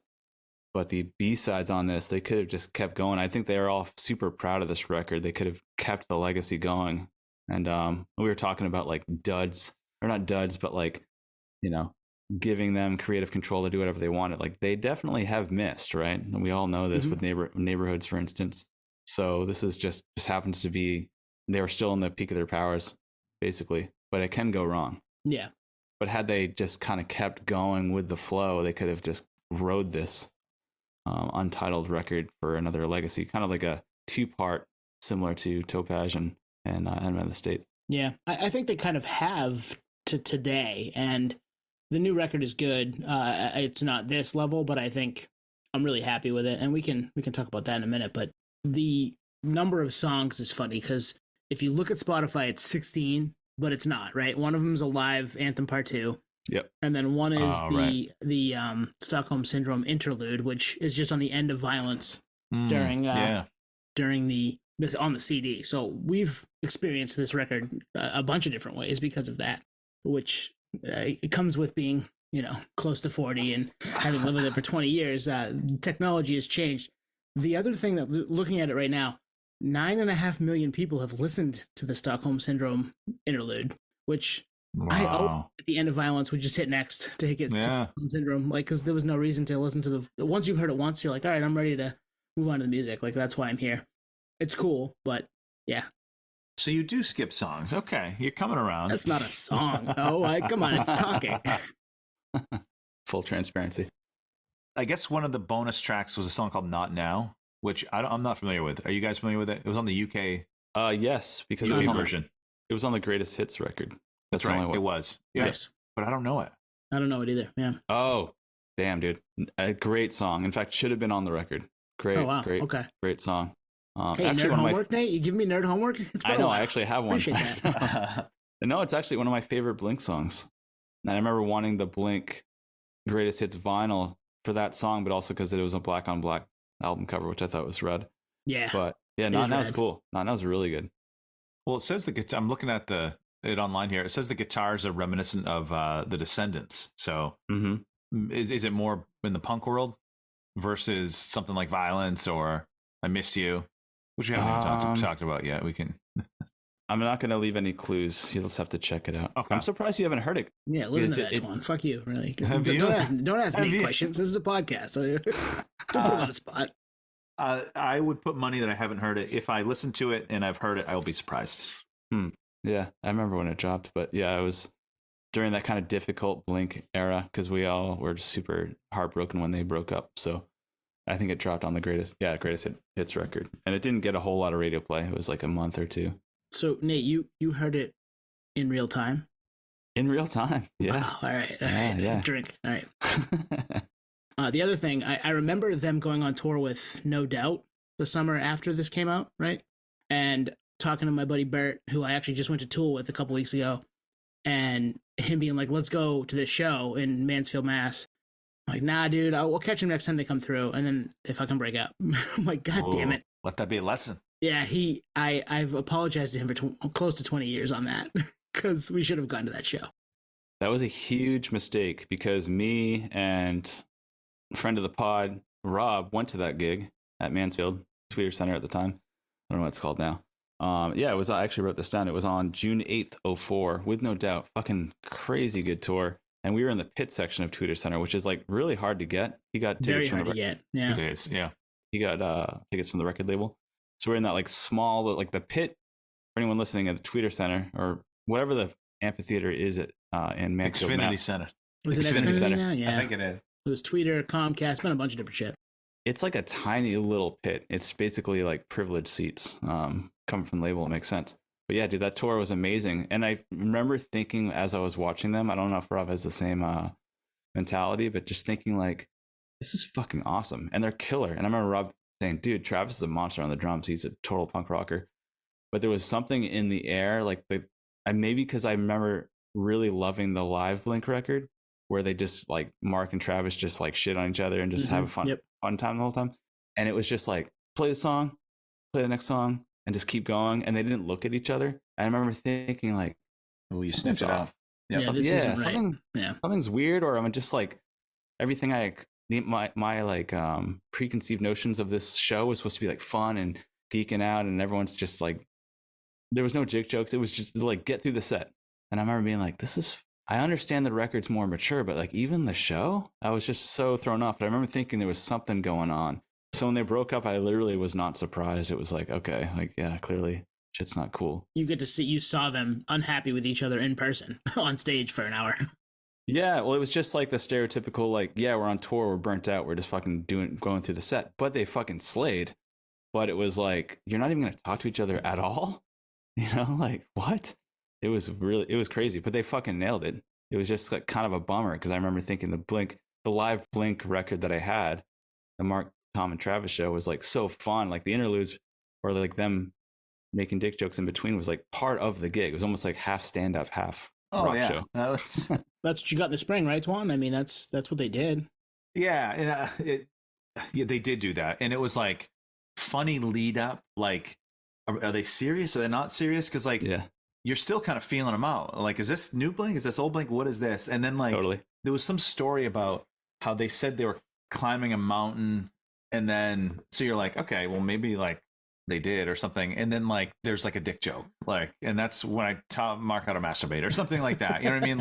But the B-sides on this, they could have just kept going. I think they are all super proud of this record. They could have kept the legacy going. And we were talking about like duds, or not duds, but like, you know, giving them creative control to do whatever they wanted. Like they definitely have missed, right? And we all know this with neighborhoods, for instance. So this is just happens to be, they were still in the peak of their powers, basically. But it can go wrong. Yeah. But had they just kind of kept going with the flow, they could have just rode this Untitled record for another legacy, kind of like a 2-part, similar to Topaz and Enemy of the State. Yeah, I think they kind of have to today, and the new record is good. It's not this level, but I think I'm really happy with it, and we can talk about that in a minute. But the number of songs is funny because if you look at Spotify, it's 16, but it's not, right? One of them is a live anthem part 2. Yep. And then one is the Stockholm Syndrome interlude, which is just on the end of violence during this on the CD. So we've experienced this record a bunch of different ways because of that, which it comes with being, you know, close to 40 and having lived with it for 20 years. Technology has changed. The other thing that, looking at it right now, 9.5 million people have listened to the Stockholm Syndrome interlude, which at the end of violence would just hit next to get to Syndrome, like, because there was no reason to listen to once you've heard it once, you're like, all right, I'm ready to move on to the music. Like, that's why I'm here. It's cool, but yeah. So you do skip songs. Okay, you're coming around. That's not a song. Come on, it's talking. Full transparency. I guess one of the bonus tracks was a song called Not Now, which I'm not familiar with. Are you guys familiar with it? It was on the UK. Yes, because UK it was on version. It was on the Greatest Hits record. That's right. It was. Yes. But I don't know it. I don't know it either. Yeah. Oh, damn, dude. A great song. In fact, should have been on the record. Great. Oh, wow. Great. Okay. Great song. Hey, actually, nerd homework, Nate? You give me nerd homework? I know. I actually have one. Appreciate that. No, it's actually one of my favorite Blink songs. And I remember wanting the Blink Greatest Hits vinyl for that song, but also because it was a black on black album cover, which I thought was rad. Yeah. But yeah, Not Now's cool. Not Now's really good. Well, it says the guitar. I'm looking at it online here. It says the guitars are reminiscent of the Descendants. So is it more in the punk world versus something like Violence or I Miss You, which we haven't even talked about yet? We can. I'm not going to leave any clues. You'll just have to check it out. Okay. I'm surprised you haven't heard it. Yeah, listen to that one. Fuck you, really. Don't ask me questions. This is a podcast. So don't put him on the spot. I would put money that I haven't heard it. If I listen to it and I've heard it, I will be surprised. Yeah, I remember when it dropped, but yeah, it was during that kind of difficult Blink era because we all were just super heartbroken when they broke up. So I think it dropped on the Greatest Hits record, and it didn't get a whole lot of radio play. It was like a month or two. So Nate, you heard it in real time. In real time. Yeah. Wow, all right. Yeah. Drink. All right. The other thing, I remember them going on tour with No Doubt the summer after this came out, right? And talking to my buddy Bert, who I actually just went to Tool with a couple weeks ago, and him being like, let's go to this show in Mansfield, Mass. I'm like, nah, dude, we'll catch him next time they come through, and then if I can break up. I'm like, God damn it. Let that be a lesson. Yeah, I've apologized to him for close to 20 years on that, because we should have gone to that show. That was a huge mistake because me and a friend of the pod, Rob, went to that gig at Mansfield Tweeter Center at the time. I don't know what it's called now. Yeah, it was. I actually wrote this down. It was on June 8th, 04, with No Doubt. Fucking crazy good tour. And we were in the pit section of Tweeter Center, which is like really hard to get. He got tickets Very hard to get. Yeah. It is, yeah. He got tickets from the record label. So we're in that like small, like the pit. For anyone listening at the Tweeter Center or whatever the amphitheater is at in Mansfield, Xfinity Mass. Center. Was it Xfinity Xfinity Center. now? Yeah. I think it is. It was Tweeter, Comcast, been a bunch of different shit. It's like a tiny little pit. It's basically like privileged seats. Coming from the label, it makes sense. But yeah, dude, that tour was amazing. And I remember thinking as I was watching them, I don't know if Rob has the same mentality, but just thinking like, this is fucking awesome. And they're killer. And I remember Rob saying, dude, Travis is a monster on the drums. He's a total punk rocker. But there was something in the air, like maybe because I remember really loving the live Blink record where they just like Mark and Travis just like shit on each other and just have a fun time the whole time. And it was just like, play the song, play the next song, and just keep going. And they didn't look at each other. I remember thinking like, oh, you sniffed it off. Yeah, this isn't right. Something's weird, or I'm just like everything my like preconceived notions of this show was supposed to be like fun and geeking out, and everyone's just like, there was no jig jokes. It was just like get through the set. And I remember being like, I understand the record's more mature, but like even the show, I was just so thrown off. But I remember thinking there was something going on. So when they broke up, I literally was not surprised. It was like, okay, like, yeah, clearly shit's not cool. You saw them unhappy with each other in person on stage for an hour. Yeah, well, it was just like the stereotypical, like, yeah, we're on tour, we're burnt out, we're just fucking going through the set. But they fucking slayed. But it was like, you're not even going to talk to each other at all? You know, like, what? It was crazy, but they fucking nailed it. It was just like kind of a bummer because I remember thinking the live Blink record that I had, the Mark, Tom, and Travis show was like so fun. Like the interludes or like them making dick jokes in between was like part of the gig. It was almost like half stand up, half rock show. That's what you got in the spring, right, Twan? I mean, that's what they did. Yeah, and they did do that, and it was like funny lead up. Like, are they serious? Are they not serious? Because like, yeah. You're still kind of feeling them out. Like, is this new Blink? Is this old Blink? What is this? And then like, there was some story about how they said they were climbing a mountain, and then so you're like, okay, well maybe like they did or something. And then like there's like a dick joke, like, and that's when I taught Mark how to masturbate or something like that. You know what I mean?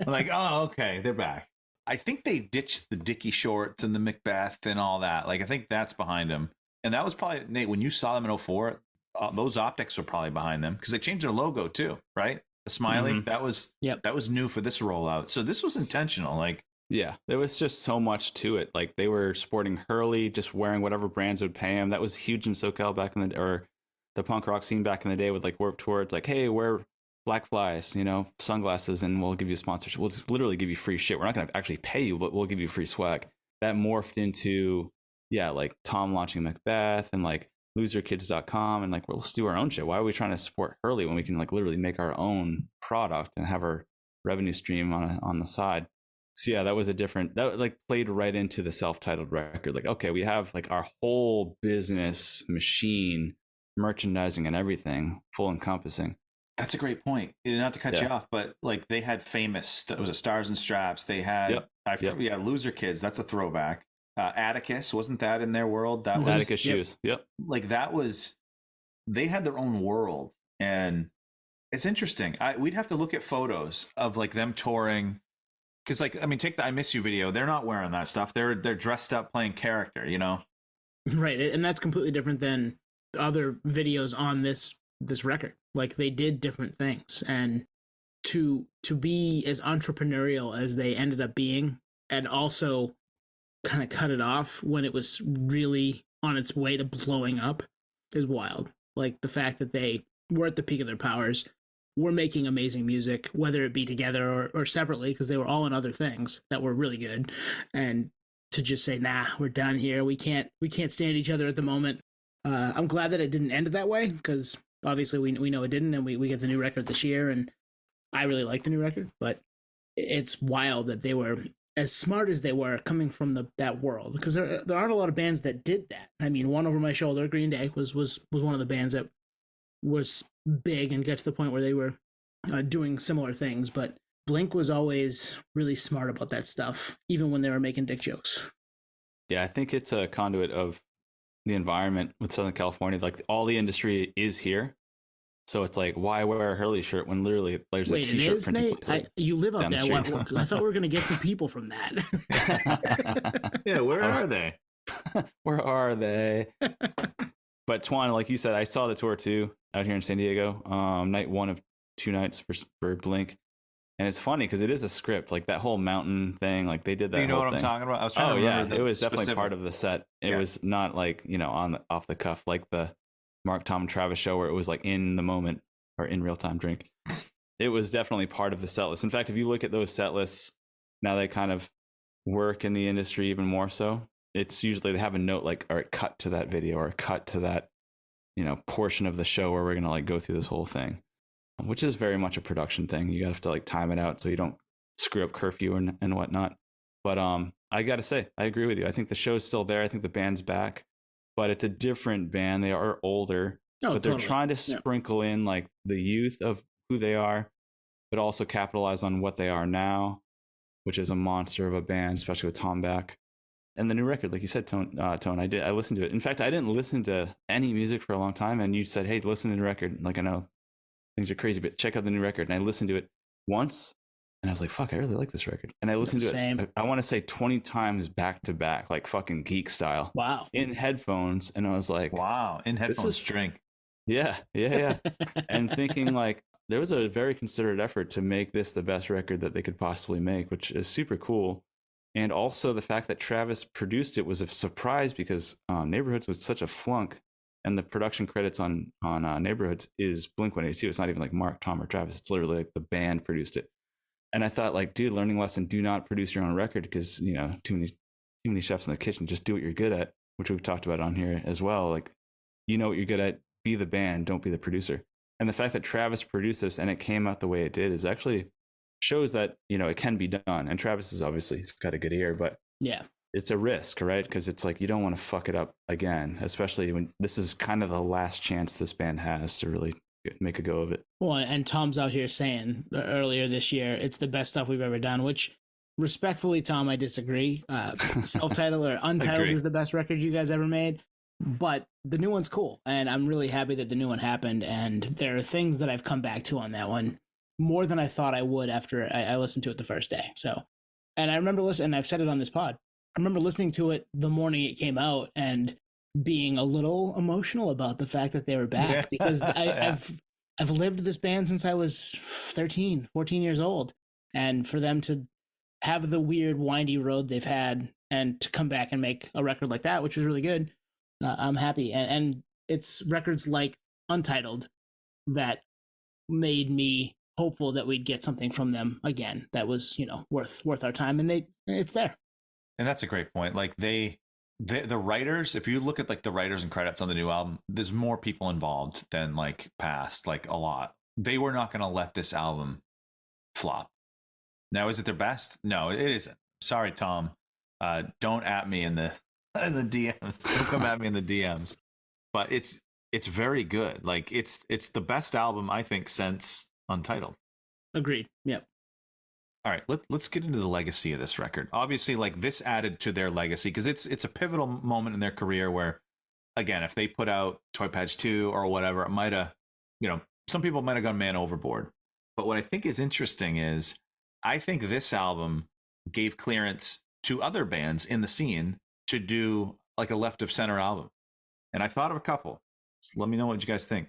Like, oh, okay, they're back. I think they ditched the Dickie shorts and the Macbeth and all that. Like, I think that's behind them. And that was probably, Nate, when you saw them in 04, those optics were probably behind them because they changed their logo too, right? The smiley, that was new for this rollout. So this was intentional. Like, yeah, there was just so much to it. Like they were sporting Hurley, just wearing whatever brands would pay them. That was huge in SoCal back in or the punk rock scene back in the day with like Warped Tour. It's like, hey, wear black flies, sunglasses, and we'll give you a sponsorship. We'll just literally give you free shit. We're not going to actually pay you, but we'll give you free swag. That morphed into, like Tom launching Macbeth and like loserkids.com and like, well, let's do our own shit. Why are we trying to support Hurley when we can like literally make our own product and have our revenue stream on the side? So yeah, that was that like played right into the self-titled record. Like, okay, we have like our whole business machine, merchandising and everything, full encompassing. That's a great point. Not to cut you off, but like they had famous, was it Stars and Straps? They had, Loser Kids. That's a throwback. Atticus, wasn't that in their world? That was Atticus shoes. Yep. Like that was, they had their own world, and it's interesting. We'd have to look at photos of like them touring, because like, I mean, take the "I Miss You" video. They're not wearing that stuff. They're dressed up playing character, Right, and that's completely different than other videos on this record. Like they did different things, and to be as entrepreneurial as they ended up being, and also kind of cut it off when it was really on its way to blowing up is wild. Like the fact that they were at the peak of their powers, were making amazing music, whether it be together or separately, because they were all in other things that were really good. And to just say, nah, we're done here. We can't stand each other at the moment. I'm glad that it didn't end that way, because obviously we know it didn't, and we get the new record this year, and I really like the new record, but it's wild that they were as smart as they were coming from that world, because there aren't a lot of bands that did that. I mean, One Over My Shoulder, Green Day, was one of the bands that was big and got to the point where they were doing similar things, but Blink was always really smart about that stuff, even when they were making dick jokes. Yeah, I think it's a conduit of the environment with Southern California. Like, all the industry is here. So it's like, why wear a Hurley shirt when literally there's a t-shirt it is, printed Nate? You live out down the there. street. I thought we were going to get some people from that. Yeah, where are they? Where are they? But Twan, like you said, I saw the tour too out here in San Diego. Night one of 2 nights for Blink. And it's funny because it is a script, like that whole mountain thing. Like they did that. Do you know whole what thing. I'm talking about? I was trying to remember. It was definitely part of the set. It Yeah. was not like, off the cuff, like the Mark, Tom, and Travis show where it was like in the moment or in real time drink. It was definitely part of the set list. In fact, if you look at those set lists, now they kind of work in the industry even more so. It's usually they have a note like, all right, cut to that video or cut to that, portion of the show where we're going to like go through this whole thing, which is very much a production thing. You have to like time it out so you don't screw up curfew and whatnot. But I got to say, I agree with you. I think the show's still there. I think the band's back, but it's a different band. They are older, but they're trying to sprinkle in like the youth of who they are, but also capitalize on what they are now, which is a monster of a band, especially with Tom back. And the new record, like you said, Tone, I listened to it. In fact, I didn't listen to any music for a long time, and you said, hey, listen to the record. Like, I know things are crazy, but check out the new record. And I listened to it once, and I was like, fuck, I really like this record. And I listened to it, I want to say 20 times back to back, like fucking geek style. Wow. In headphones. And I was like, wow, in headphones, drink. Yeah. And thinking like, there was a very considered effort to make this the best record that they could possibly make, which is super cool. And also the fact that Travis produced it was a surprise, because Neighborhoods was such a flunk. And the production credits on Neighborhoods is Blink-182. It's not even like Mark, Tom, or Travis. It's literally like the band produced it. And I thought, like, dude, learning lesson: do not produce your own record, because too many chefs in the kitchen. Just do what you're good at, which we've talked about on here as well. Like, you know what you're good at. Be the band. Don't be the producer. And the fact that Travis produced this and it came out the way it did is actually shows that it can be done. And Travis is obviously, he's got a good ear, but yeah. It's a risk, right? Because it's like you don't want to fuck it up again, especially when this is kind of the last chance this band has to really make a go of it. Well, and Tom's out here saying earlier this year, it's the best stuff we've ever done, which respectfully, Tom, I disagree. Self-titled or Untitled is the best record you guys ever made, but the new one's cool. And I'm really happy that the new one happened. And there are things that I've come back to on that one more than I thought I would after I listened to it the first day. So, and I remember listening, and I've said it on this pod, I remember listening to it the morning it came out and being a little emotional about the fact that they were back, because I've lived this band since I was 13, 14 years old. And for them to have the weird windy road they've had and to come back and make a record like that, which was really good, I'm happy. And it's records like Untitled that made me hopeful that we'd get something from them again that was, worth our time. And it's there. And that's a great point. Like the writers, if you look at like the writers and credits on the new album, there's more people involved than like past, like a lot. They were not going to let this album flop. Now, is it their best? No, it isn't. Sorry, Tom. Don't at me in the DMs. Don't come at me in the DMs. But it's very good. Like it's the best album I think since Untitled. Agreed. Yep. All right, let's get into the legacy of this record. Obviously, like this added to their legacy because it's a pivotal moment in their career where, again, if they put out Toy Patch 2 or whatever, it might have, some people might have gone man overboard. But what I think is interesting is I think this album gave clearance to other bands in the scene to do like a left of center album. And I thought of a couple. So let me know what you guys think.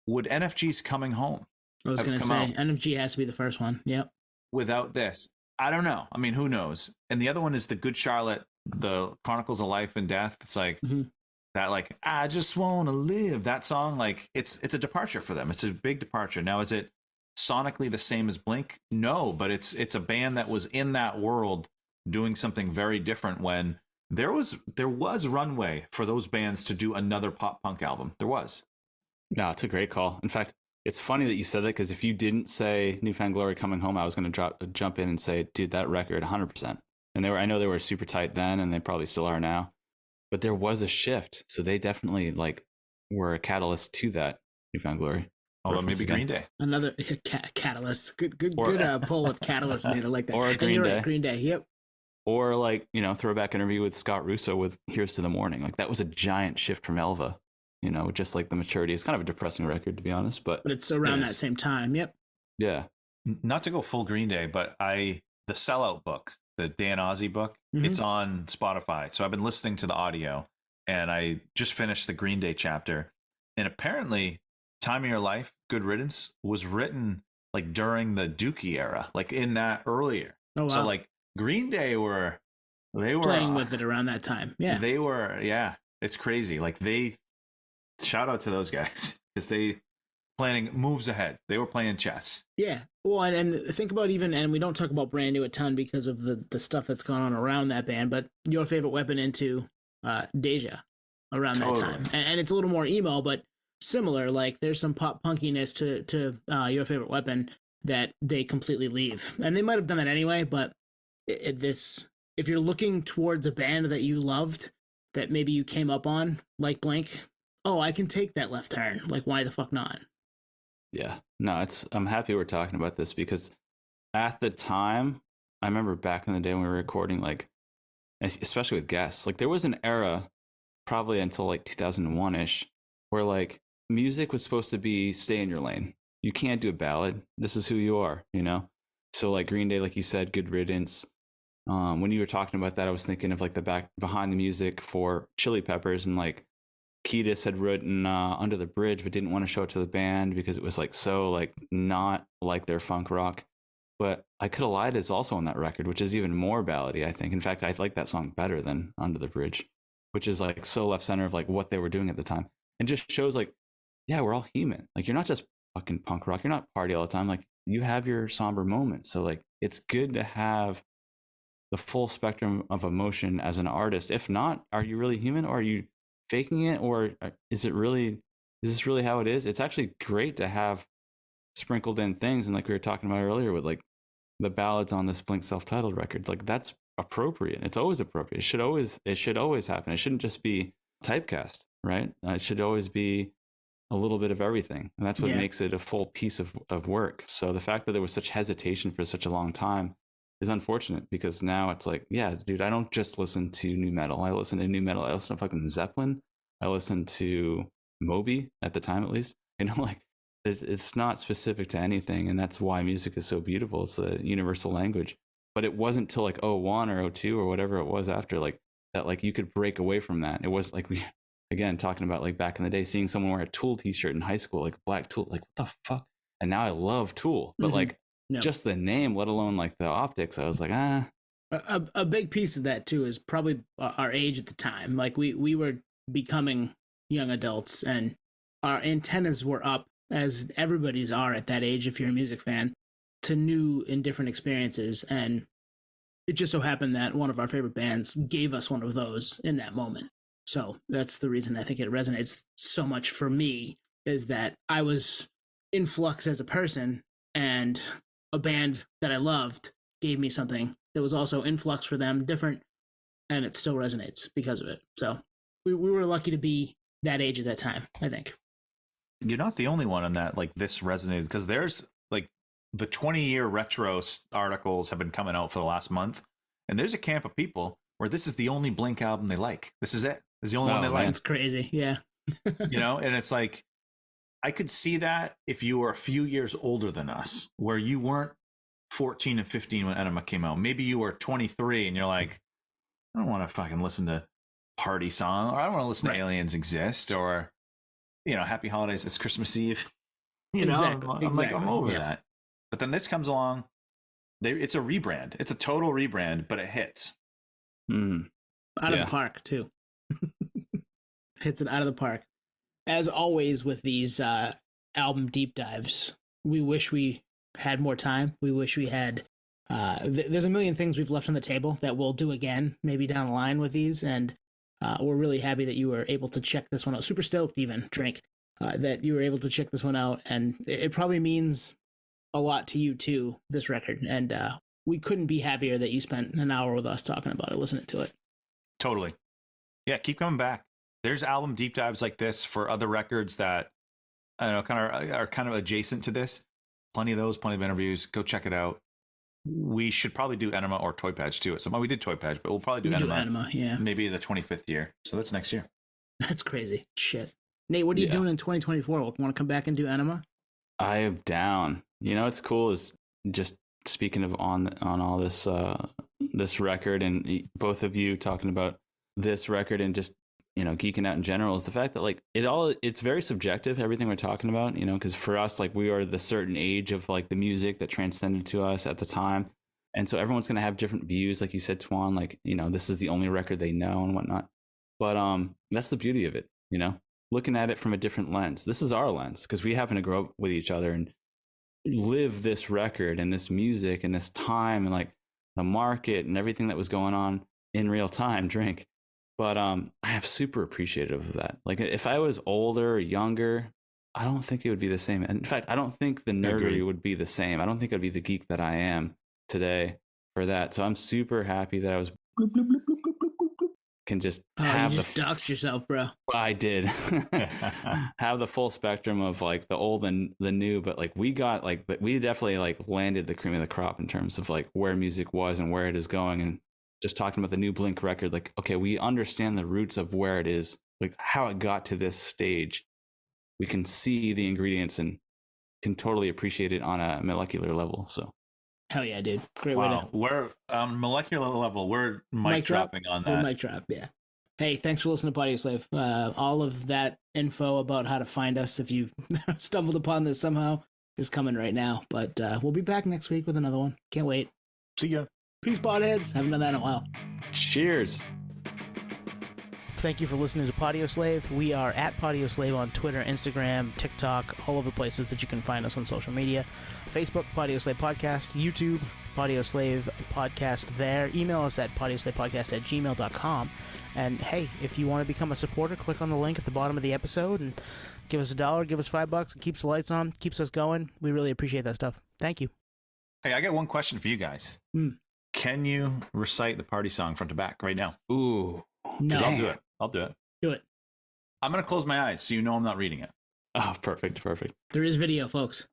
Would NFG's Coming Home? I was going to say NFG has to be the first one. Yep. Without this, I don't know. I mean, who knows? And the other one is the Good Charlotte, the Chronicles of Life and Death. It's like, That like I just want to live, that song, like it's a departure for them. It's a big departure. Now, is it sonically the same as Blink? No, but it's a band that was in that world doing something very different when there was runway for those bands to do another pop punk album. There was. No, it's a great call. In fact, it's funny that you said that, because if you didn't say Newfound Glory Coming Home, I was going to jump in and say, dude, that record 100%. And I know they were super tight then, and they probably still are now, but there was a shift. So they definitely like were a catalyst to that Newfound Glory. Although maybe Green Day. Another catalyst. Good pull with catalyst, Nate. I like that. Or a Green Day. Right, Green Day. Yep. Or like, throwback interview with Scott Russo with Here's to the Morning. Like that was a giant shift from Elva. Just like the maturity. It's kind of a depressing record, to be honest, but it's around that same time. Yep. Yeah. Not to go full Green Day, but the Sellout book, the Dan Ozzie book, it's on Spotify. So I've been listening to the audio, and I just finished the Green Day chapter. And apparently, Time of Your Life, Good Riddance, was written like during the Dookie era, like in that earlier. Oh, wow. So like Green Day were playing with it around that time. Yeah. They were, yeah. It's crazy. Like shout out to those guys, because they planning moves ahead. They were playing chess. Yeah. Well, and think about and we don't talk about Brand New a ton because of the stuff that's gone on around that band, but Your Favorite Weapon into Deja around that time. And it's a little more emo, but similar. Like there's some pop punkiness to Your Favorite Weapon that they completely leave. And they might have done that anyway, but if you're looking towards a band that you loved that maybe you came up on, like Blink, I can take that left turn. Like, why the fuck not? Yeah. No, I'm happy we're talking about this, because at the time, I remember back in the day when we were recording, like, especially with guests, like there was an era probably until like 2001-ish where like music was supposed to be stay in your lane. You can't do a ballad. This is who you are, So like Green Day, like you said, Good Riddance. When you were talking about that, I was thinking of like the behind the music for Chili Peppers, and like Kiedis had written Under the Bridge, but didn't want to show it to the band because it was like so like not like their funk rock. But I Could Have Lied is also on that record, which is even more ballady, I think. In fact, I like that song better than Under the Bridge, which is like so left center of like what they were doing at the time, and just shows like, yeah, we're all human. Like you're not just fucking punk rock. You're not party all the time. Like you have your somber moments. So like it's good to have the full spectrum of emotion as an artist. If not, are you really human, or are you faking it, or is this really how it is? It's actually great to have sprinkled in things, and like we were talking about earlier with like the ballads on this Blink self-titled record, like that's appropriate. It's always appropriate. It should always happen. It shouldn't just be typecast, right? It should always be a little bit of everything, and that's what makes it a full piece of work. So the fact that there was such hesitation for such a long time is unfortunate, because now it's like, yeah, dude, I don't just listen to new metal. I listen to new metal. I listen to fucking Zeppelin. I listen to Moby at the time, at least. Like it's not specific to anything, and that's why music is so beautiful. It's a universal language. But it wasn't till like 01 or 02 or whatever it was after like that, like you could break away from that. It was like we, again, talking about like back in the day, seeing someone wear a Tool t-shirt in high school, like Black Tool, like what the fuck? And now I love Tool, but like just the name, let alone like the optics, I was like, A big piece of that too is probably our age at the time. Like we were becoming young adults, and our antennas were up, as everybody's are at that age if you're a music fan, to new and different experiences. And it just so happened that one of our favorite bands gave us one of those in that moment. So that's the reason I think it resonates so much for me, is that I was in flux as a person, and a band that I loved gave me something that was also in flux for them, different, and it still resonates because of it. So we were lucky to be that age at that time, I think. You're not the only one on that. Like this resonated, because there's like the 20-year retro articles have been coming out for the last month, and there's a camp of people where this is the only Blink album they like. This is it. This is the only one they like. That's crazy. Yeah. And it's like, I could see that if you were a few years older than us, where you weren't 14 and 15 when Enema came out. Maybe you were 23 and you're like, I don't want to fucking listen to Party Song, or I don't want to listen to Aliens Exist, or, Happy Holidays, it's Christmas Eve. Exactly. I'm like, I'm over that. But then this comes along. It's a rebrand. It's a total rebrand, but it hits. Out of the park, too. hits it out of the park. As always with these album deep dives, we wish we had more time. We wish we had. There's a million things we've left on the table that we'll do again, maybe down the line with these, and we're really happy that you were able to check this one out. Super stoked, even Drink, that you were able to check this one out, and it probably means a lot to you too. This record, and we couldn't be happier that you spent an hour with us talking about it, listening to it. Totally. Yeah, keep coming back. There's album deep dives like this for other records that I don't know are kind of adjacent to this. Plenty of those, plenty of interviews. Go check it out. We should probably do Enema or Toy Patch too. We did Toy Patch, but we'll probably do Enema. Yeah. Maybe the 25th year. So that's next year. That's crazy. Shit. Nate, what are you doing in 2024? Want to come back and do Enema? I am down. You know what's cool is just speaking of on all this this record, and both of you talking about this record and just geeking out in general, is the fact that like it's very subjective, everything we're talking about, because for us, like, we are the certain age of like the music that transcended to us at the time, and so everyone's going to have different views, like you said, Twan, like, this is the only record they know and whatnot, but that's the beauty of it, looking at it from a different lens. This is our lens because we happen to grow up with each other and live this record and this music and this time and like the market and everything that was going on in real time. Drink. But I am super appreciative of that. Like, if I was older or younger, I don't think it would be the same. In fact, I don't think the nerdery would be the same. I don't think I'd be the geek that I am today for that. So I'm super happy that I was can just have you just doxed yourself, bro. I did have the full spectrum of like the old and the new, but like we definitely like landed the cream of the crop in terms of like where music was and where it is going. And just talking about the new Blink record, like, okay, we understand the roots of where it is, like how it got to this stage. We can see the ingredients and can totally appreciate it on a molecular level. So hell yeah, dude. Great way to. We're molecular level. We're mic dropping on that. We're mic drop, yeah. Hey, thanks for listening to Podioslave. All of that info about how to find us if you stumbled upon this somehow is coming right now. But we'll be back next week with another one. Can't wait. See ya. Peace, podheads. Haven't done that in a while. Cheers. Thank you for listening to Podioslave. We are at Podioslave on Twitter, Instagram, TikTok, all of the places that you can find us on social media. Facebook, Podioslave Podcast. YouTube, Podioslave Podcast there. Email us at podioslavepodcast@gmail.com. And hey, if you want to become a supporter, click on the link at the bottom of the episode and give us $1, give us $5. It keeps the lights on, keeps us going. We really appreciate that stuff. Thank you. Hey, I got one question for you guys. Can you recite the party song front to back right now? Ooh. No. I'll do it. Do it. I'm going to close my eyes so you know I'm not reading it. Oh, perfect. There is video, folks.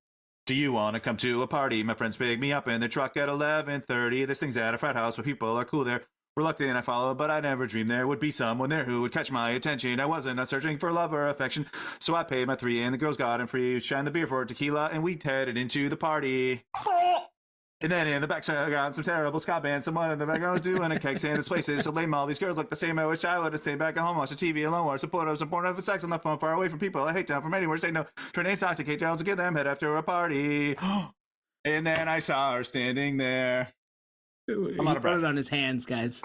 Do you want to come to a party? My friends pick me up in their truck at 11:30. This thing's at a frat house where people are cool there. Reluctant, I follow, but I never dreamed there would be someone there who would catch my attention. I wasn't searching for love or affection, so I paid my $3 and the girls got him free. Shined the beer for tequila, and we headed into the party. And then in the back, I got some terrible ska band. Someone in the background was doing a keg stand. This place is so lame. All these girls look the same. I wish I would have stayed back at home, watch the TV alone, watch support of some porn of sex on the phone, far away from people I hate down from anywhere. Stay no, turn intoxicate girls to get them head after a party. And then I saw her standing there. I'm out of breath. Put it on his hands, guys.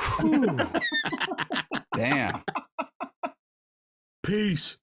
Damn. Peace.